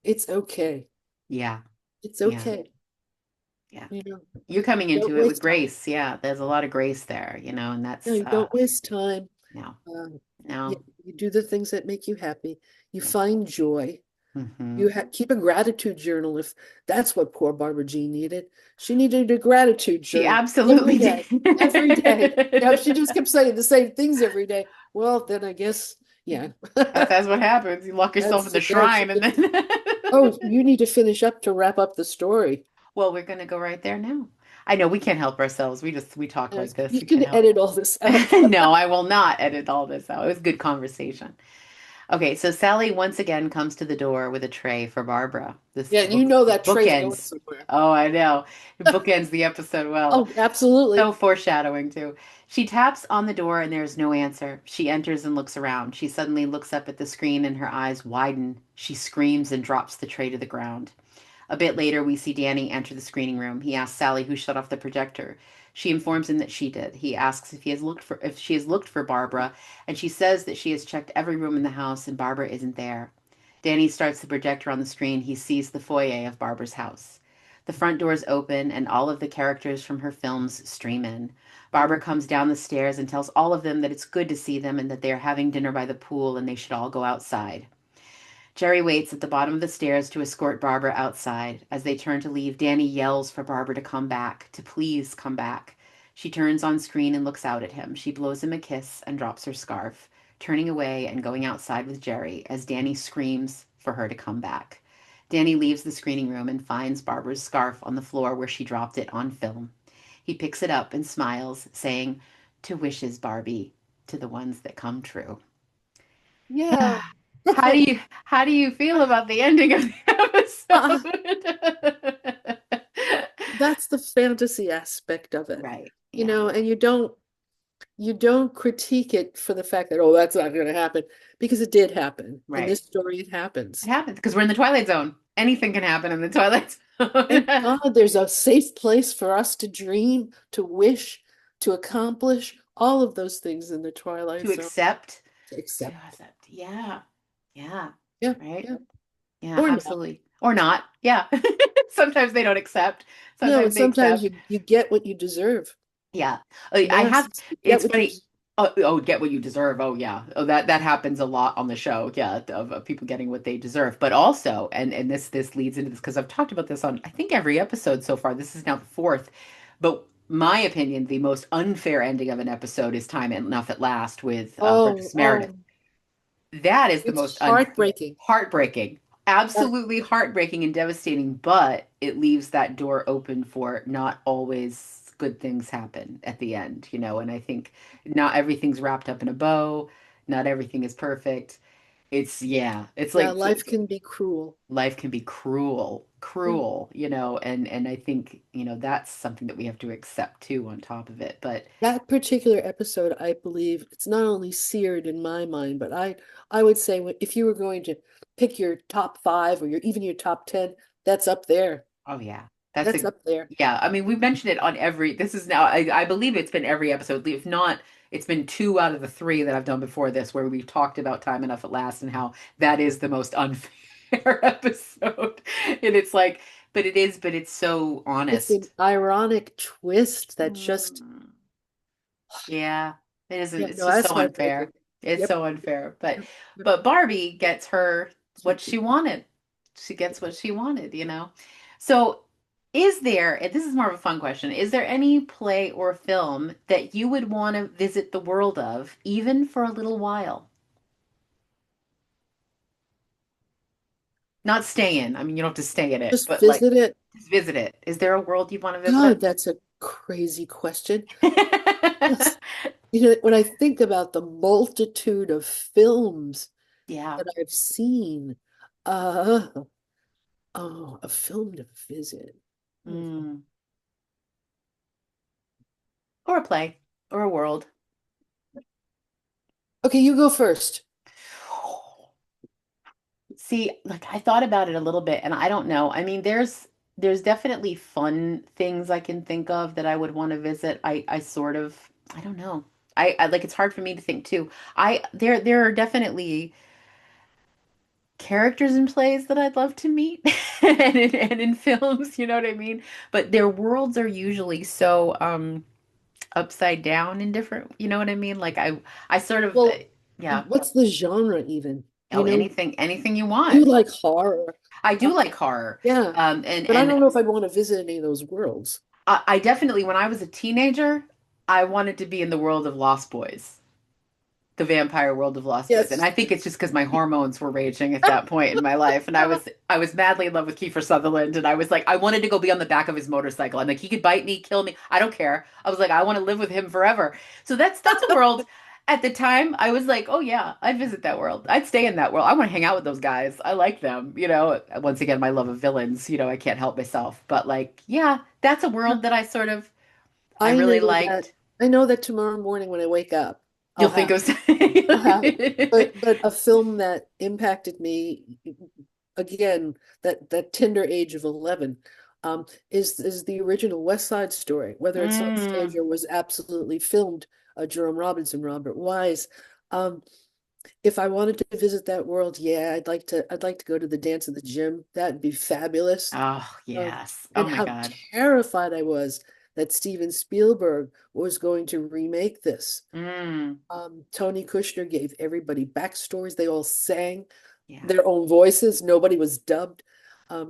it's okay. Yeah. It's Yeah. okay. Yeah. You know, You're coming you don't into it with waste time. grace. Yeah. There's a lot of grace there, and No, that's you don't waste time. no. Um, you, No. you do the things that make you happy. You Yeah. find joy. Hmm. You keep a gratitude journal if that's what poor Barbara Jean needed. She needed a gratitude She journal every absolutely day, every day. Now, if did. she just kept saying the same things every day, well, then I guess, yeah. That's what happens. You lock yourself in the That's shrine and then oh, you need to finish up to wrap up the story. well, we're gonna go right there now. I know we can't help ourselves. We talk like this. You We can can't help. edit all this out. No, I will not edit all this out. It was good conversation. Okay, so Sally once again comes to the door with a tray for Barbara. This Yeah, and you know that tray's going bookends. somewhere. Oh, I know. It bookends the episode well. Oh, absolutely. So foreshadowing too. She taps on the door and there's no answer. She enters and looks around. She suddenly looks up at the screen and her eyes widen. She screams and drops the tray to the ground. A bit later, we see Danny enter the screening room. He asks Sally who shut off the projector. She informs him that she did. He asks if she has looked for Barbara, and she says that she has checked every room in the house and Barbara isn't there. Danny starts the projector on the screen. He sees the foyer of Barbara's house. The front doors open and all of the characters from her films stream in. Barbara comes down the stairs and tells all of them that it's good to see them and that they are having dinner by the pool and they should all go outside. Jerry waits at the bottom of the stairs to escort Barbara outside. As they turn to leave, Danny yells for Barbara to come back, to please come back. She turns on screen and looks out at him. She blows him a kiss and drops her scarf, turning away and going outside with Jerry as Danny screams for her to come back. Danny leaves the screening room and finds Barbara's scarf on the floor where she dropped it on film. He picks it up and smiles, saying, "To wishes, Barbie, to the ones that come true." Yeah. How do you feel about the ending of Uh, the episode? that's the fantasy aspect of it, Right. Yeah. and you don't critique it for the fact that, oh, that's not going to happen, because it did happen. In Right. this story, it It happens. happens because we're in the Twilight Zone. Anything can happen in the Twilight Thank Zone. God there's a safe place for us to dream, to wish, to accomplish all of those things in the Twilight To Zone. accept. To To accept. accept. Yeah. Yeah. Yeah, Right. yeah. Yeah, Or not. absolutely. Or not. Yeah. Sometimes they don't accept. No, Sometimes and they sometimes accept. you get what you deserve. Yeah. In I have, essence, you get it's what you funny. Oh, get what you deserve. Oh, yeah. Oh, that happens a lot on the show. Yeah, of people getting what they deserve. But also, and this leads into this because I've talked about this on I think every episode so far. This is now the fourth. But my opinion, the most unfair ending of an episode is Time Enough at Last with Oh, Burgess Meredith. oh, That is the it's most heartbreaking. heartbreaking, Uh, absolutely heartbreaking and devastating, but it leaves that door open for not always good things happen at the end, and I think not everything's wrapped up in a bow, not everything is perfect. Yeah, it's yeah, like life can be cruel. life can be cruel, Yeah. cruel, and I think, that's something that we have to accept too on top of it. But That particular episode, I believe, it's not only seared in my mind, but I would say if you were going to pick your top five or even your top 10, that's up there. oh yeah. That's That's a up there. Yeah, I mean we've mentioned it on every this is now I believe it's been every episode. If not, it's been two out of the three that I've done before this where we've talked about Time Enough at Last and how that is the most unfair episode. And it's like, but it's so It's an honest. ironic twist that just, Mm, yeah, it isn't yeah, it's no, just that's so heartbreaking. unfair. It's Yep. so unfair. But Yep. Yep. but Barbie gets her She what did. she wanted. She gets what she wanted. So is there, and this is more of a fun question, is there any play or film that you would want to visit the world of, even for a little while? Not stay in. I mean, you don't have to stay in it, Just but like visit it. just visit it. Is there a world you want to God, visit? that's a crazy question. Yes. When I think about the multitude of films Yeah. that I've seen, uh, oh, a film to visit. Hmm. Mm. Or a play, or a world. Okay, you go first. See, like I thought about it a little bit and I don't know. I mean, there's definitely fun things I can think of that I would want to visit. I sort of I don't know. I like it's hard for me to think too. I there are definitely characters in plays that I'd love to meet and in films, you know what I mean? But their worlds are usually so upside down and different, you know what I mean? Like I sort of Well, yeah. what's the genre even? Oh, anything you You want. like horror. I Uh, do like horror. yeah, And but I and don't know if I'd want to visit any of those worlds. I definitely, when I was a teenager, I wanted to be in the world of Lost Boys. the vampire world of Lost Boys. And Yes. I think it's just because my hormones were raging at that point in my life. And I was madly in love with Kiefer Sutherland. And I was like, I wanted to go be on the back of his motorcycle. I'm like, he could bite me, kill me. I don't care. I was like, I want to live with him forever. So that's a world. At the time, I was like, oh yeah, I'd visit that world. I'd stay in that world. I want to hang out with those guys. I like them. Once again, my love of villains, I can't help myself. But like, yeah, that's a world that I I really know that liked. I know that tomorrow morning when I wake up, You'll I'll think have of I'll have it. But a film that impacted me again, that tender age of 11, is the original West Side Story, whether it's on stage Mm, or was absolutely filmed, Jerome Robbins and Robert Wise. Um, if I wanted to visit that world, yeah, I'd like to go to the dance of the gym. That'd be fabulous. oh, Um, yes. Oh and my how God. terrified I was that Steven Spielberg was going to remake this. Mm, Tony Kushner gave everybody backstories. They all sang yeah. their own voices. Nobody was dubbed.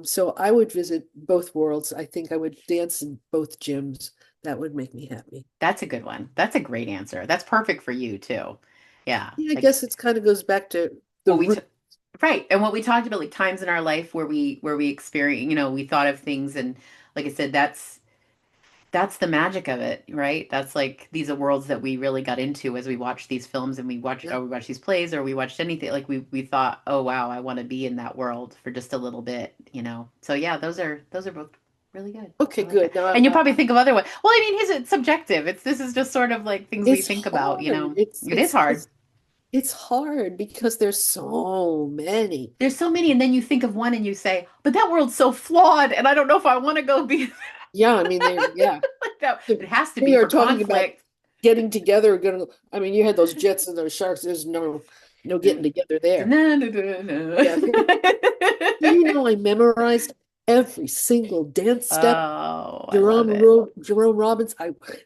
So I would visit both worlds. I think I would dance in both gyms. That would make me happy. That's a good one. That's a great answer. That's perfect for you too. Yeah. Yeah, I Like guess it's kind of goes back to the what we t root. right. And what we talked about, like times in our life where we experience, we thought of things and like I said, that's the magic of it, right? That's like these are worlds that we really got into as we watched these films and Yeah. we watched these plays or we watched anything. Like we thought, oh wow, I want to be in that world for just a little bit. So yeah, those are both really good. I Okay, like that. good. Now, And you probably think of other ones. Well, I mean, it's subjective. This is just sort of like things we it's think about. hard. It is hard. It's hard because there's so many. There's so many, and then you think of one and you say, but that world's so flawed, and I don't know if I want to go be Yeah, I mean, yeah. like that. It has to We be are for talking about conflict. getting together. I mean, you had those jets and those sharks. There's no getting together there. Yeah. I memorized every single dance step. Oh, I love it. Jerome Robbins.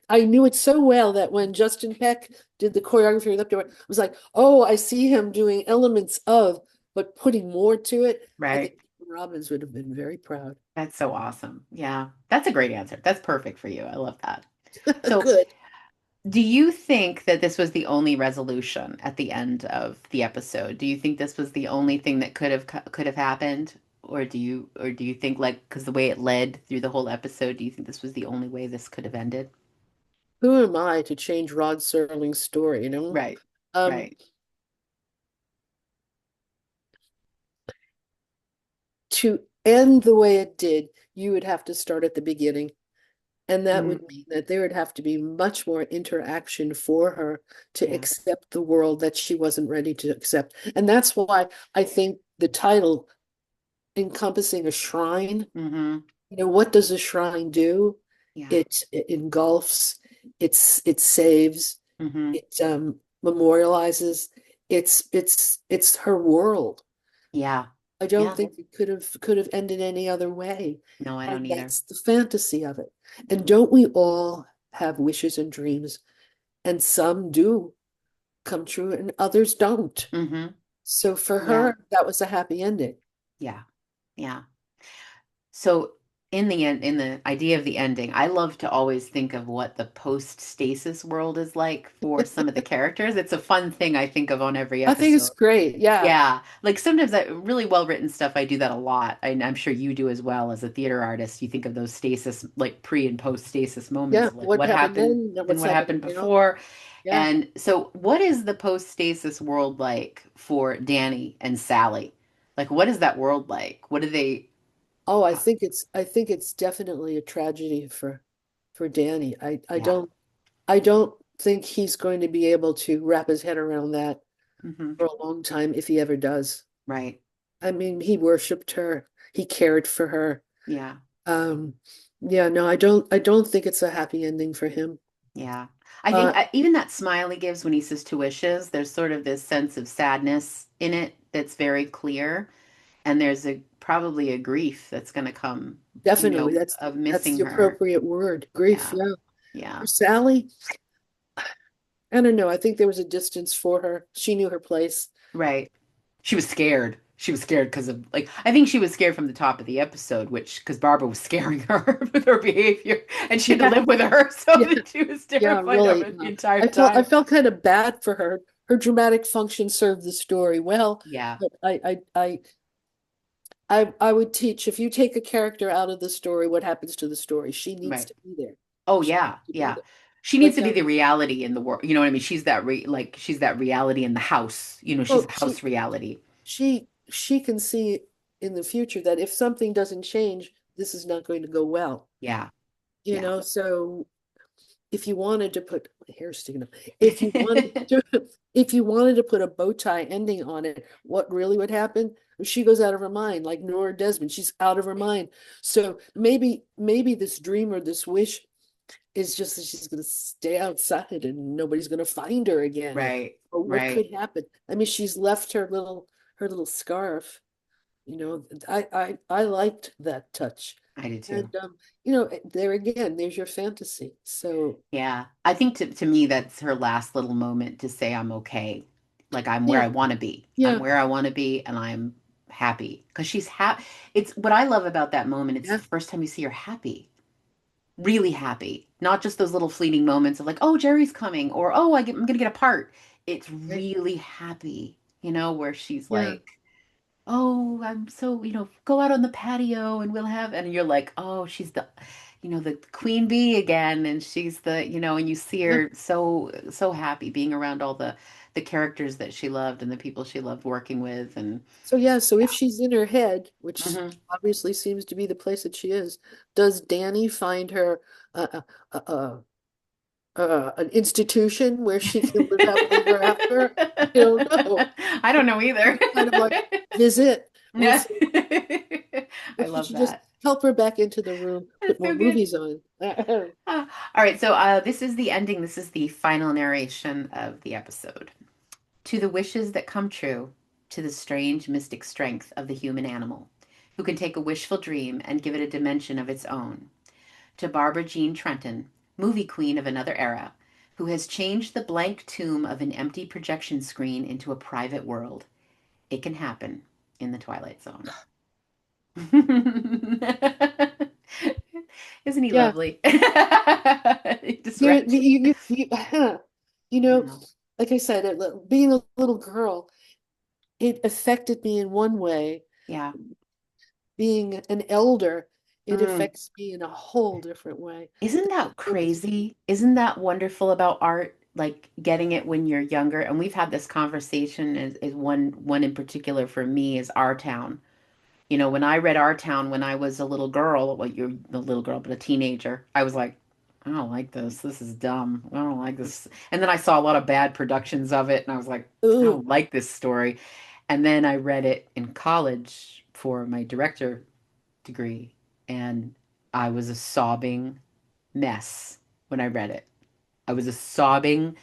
I knew it so well that when Justin Peck did the choreography with Up to It, I was like, oh, I see him doing elements of, but putting more to it. I think Right. Robbins would have been very proud. That's so awesome. Yeah. That's a great answer. That's perfect for you. I love that. So, Good. do you think that this was the only resolution at the end of the episode? Do you think this was the only thing that could have happened? Or do you think like because the way it led through the whole episode, do you think this was the only way this could have ended? Who am I to change Rod Serling's story, you know? Right. Um, Right. to end the way it did, you would have to start at the beginning. And that would Mm, mean that there would have to be much more interaction for her to yeah. accept the world that she wasn't ready to accept. And that's why I think the title encompassing a shrine, Mm-hmm. what does a shrine do? Yeah. It engulfs, it saves, Mm-hmm. it memorializes. It's her world. Yeah. I don't Yeah. think it could have ended any other way. No, I don't And either. that's the fantasy of it. And don't we all have wishes and dreams? And some do come true and others don't. Mm-hmm. So for Yeah. her, that was a happy ending. Yeah. Yeah. So in the end, in the idea of the ending, I love to always think of what the post-stasis world is like for some of the characters. It's a fun thing I think of on every I think it's episode. great. Yeah. Yeah, like sometimes I really well-written stuff, I do that a lot. And I'm sure you do as well as a theater artist. You think of those stasis, like pre and post-stasis Yeah. moments, like What what happened happened then? and What's what happening happened now? before. Yeah. And so what is the post-stasis world like for Danny and Sally? Like what is that world like? What do they Oh, I think it's definitely a tragedy for Danny. yeah. I don't think he's going to be able to wrap his head around that Hmm. for a long time if he ever does. Right. I mean, he worshipped her. He cared for her. Yeah. Um, yeah, no, I don't think it's a happy ending for him. Yeah. I think Uh, even that smile he gives when he says two wishes, there's sort of this sense of sadness in it that's very clear. And there's probably a grief that's going to come, Definitely. That's of that's missing the her. appropriate word. Grief, Yeah. yeah. Yeah. For Sally, I don't know. I think there was a distance for her. She knew her place. Right. She was scared. She was scared because of, like, I think she was scared from the top of the episode, which, because Barbara was scaring her with her behavior and she had to Yeah, live with her. So yeah, that she was yeah, terrified of really. her the entire I time. felt kind of bad for her her dramatic function served the story well, Yeah, but I would teach if you take a character out of the story, what happens to the story? She needs right. to be there. Oh She yeah, needs to be yeah. there. She needs But to be the reality in the world. You know what I mean? She's that she's that reality in the house. You know, she's well, the house reality. she can see in the future that if something doesn't change, this is not going to go well. Yeah, You yeah. know, so if you wanted to put my hair's sticking up, if you wanted to if you wanted to put a bow tie ending on it, what really would happen? She goes out of her mind, like Nora Desmond. She's out of her mind. So maybe this dream or this wish is just that she's going to stay outside and nobody's going to find her again, Right, or what right. could happen. I mean, she's left her little scarf. You know, I liked that touch. I did too. And you know, there again, there's your fantasy. So Yeah. I think to me that's her last little moment to say I'm okay. Like I'm where yeah, I want to be. I'm yeah, where I want to be and I'm happy. Because she's happy. It's what I love about that moment. It's yeah, the first time you see her happy. Really happy. Not just those little fleeting moments of like, oh, Jerry's coming or oh, I'm gonna get a part. It's right, really happy, where she's yeah. like, oh, I'm so, go out on the patio and we'll have, and you're like, oh, she's the queen bee again. And she's and you see Yeah. her so happy being around all the characters that she loved and the people she loved working with. And So yeah, so yeah. if she's in her head, which Hmm. obviously seems to be the place that she is, does Danny find her uh, uh, an institution where she can live happily ever after? I don't know. I don't know either. Kind of like visit. We'll Yeah. see. Or I should love you just that. help her back into the room, put That's more so good. movies on? All right, so this is the ending. This is the final narration of the episode. To the wishes that come true, to the strange mystic strength of the human animal, who can take a wishful dream and give it a dimension of its own. To Barbara Jean Trenton, movie queen of another era, who has changed the blank tomb of an empty projection screen into a private world. It can happen in the Twilight Zone. Isn't he Yeah, lovely? Just there, wraps. you I know, know. like I said, being a little girl, it affected me in one way. Yeah. Being an elder, it Mm. affects me in a whole different way. Isn't that crazy? Isn't that wonderful about art? Like getting it when you're younger. And we've had this conversation is one in particular for me is Our Town. When I read Our Town when I was a little girl, well, you're a little girl, but a teenager, I was like, I don't like this. This is dumb. I don't like this. And then I saw a lot of bad productions of it, and I was like, I Ooh, don't like this story. And then I read it in college for my director degree, and I was a sobbing mess when I read it. I was a sobbing,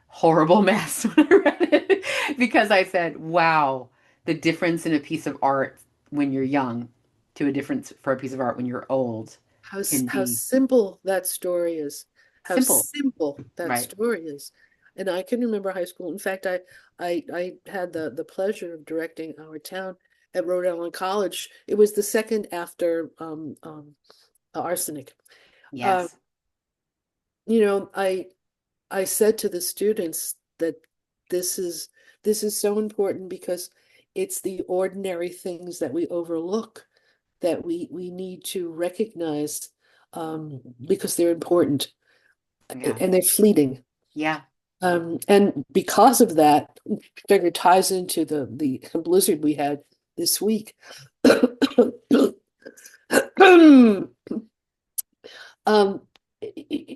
horrible mess when I read it because I said, wow, the difference in a piece of art when you're young to a difference for a piece of art when you're old can how be simple that story is. How simple, simple that right? story is. And I can remember high school. In fact, I had the pleasure of directing Our Town at Rhode Island College. It was the second after Arsenic. Uh, Yes. you know, I said to the students that this is this is so important because it's the ordinary things that we overlook that we need to recognize because they're important Yeah. and they're fleeting. Yeah. And because of that, figure ties into the blizzard we had this week. um,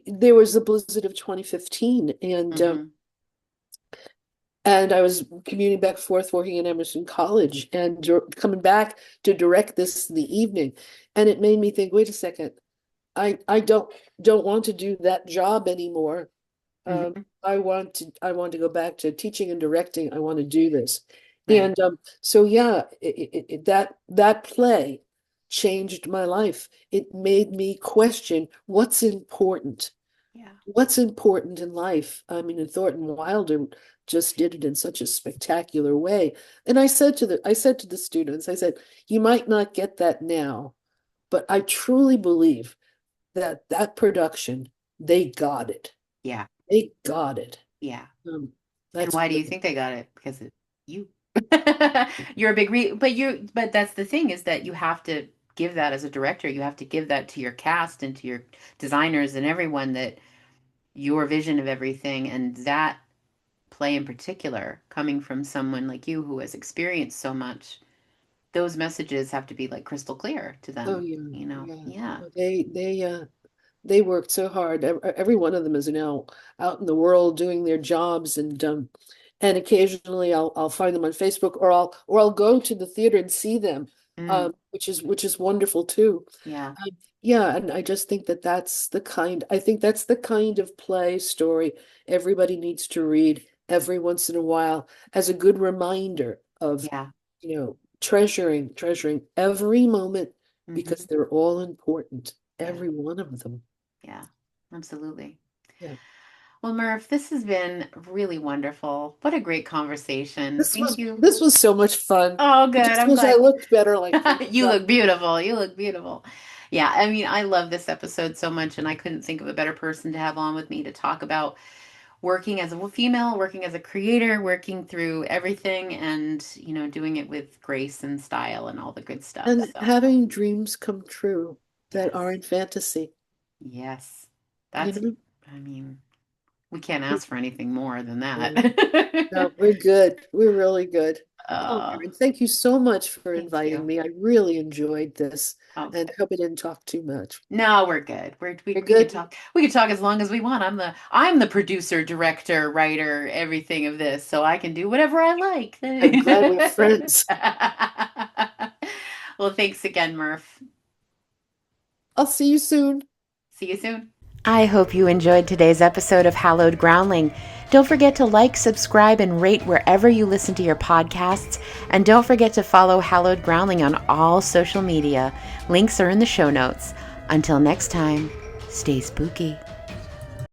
there was the blizzard of 2015, Hmm. and I was commuting back and forth working at Emerson College and coming back to direct this in the evening, and it made me think, wait a second, I don't want to do that job anymore. Hmm. I want to go back to teaching and directing. I want to do this. Right. And so yeah, that play changed my life. It made me question what's important. Yeah. What's important in life? I mean, and Thornton Wilder just did it in such a spectacular way. And I said to the students, I said, you might not get that now, but I truly believe that that production, they got it. Yeah. They got it. Yeah. Um, And That's why do you good. think they got it? Because of you. You're a but that's the thing is that you have to give that as a director. You have to give that to your cast and to your designers and everyone that your vision of everything and that play in particular coming from someone like you who has experienced so much, those messages have to be like crystal clear to Oh them, yeah, you know? yeah. Yeah. No, they worked so hard. Every one of them is now out in the world doing their jobs, and occasionally I'll find them on Facebook, or I'll go to the theater and see them, Mm, which is wonderful too. yeah. Yeah, and I just think that I think that's the kind of play story everybody needs to read every once in a while as a good reminder of, Yeah. treasuring every moment because Hmm. they're all important, Yeah. every one of them. Yeah. Absolutely. Yeah. Well, Murph, this has been really wonderful. What a great conversation. Thank you. This was so much fun. Oh, I good. just I'm wish I glad. looked better like You Linda. look beautiful. You look beautiful. Yeah, I mean, I love this episode so much, and I couldn't think of a better person to have on with me to talk about working as a female, working as a creator, working through everything, and, doing it with grace and style and all the good stuff. And So, having dreams come true that yes, aren't fantasy, yes. you That's, know? I mean, we can't ask for anything more than Yeah. that. No, we're good. We're really good. Oh, uh, Erin, thank you so much for Thank inviting you. me. I really enjoyed this, and Okay. I hope I didn't talk too much. No, we're good. You're We could good? talk. We could talk as long as we want. I'm the producer, director, writer, everything of this, so I can do whatever I like. I'm glad we're friends. Well, thanks again, Murph. I'll see you soon. See you soon. I hope you enjoyed today's episode of Hallowed Groundling. Don't forget to like, subscribe, and rate wherever you listen to your podcasts. And don't forget to follow Hallowed Groundling on all social media. Links are in the show notes. Until next time, stay spooky.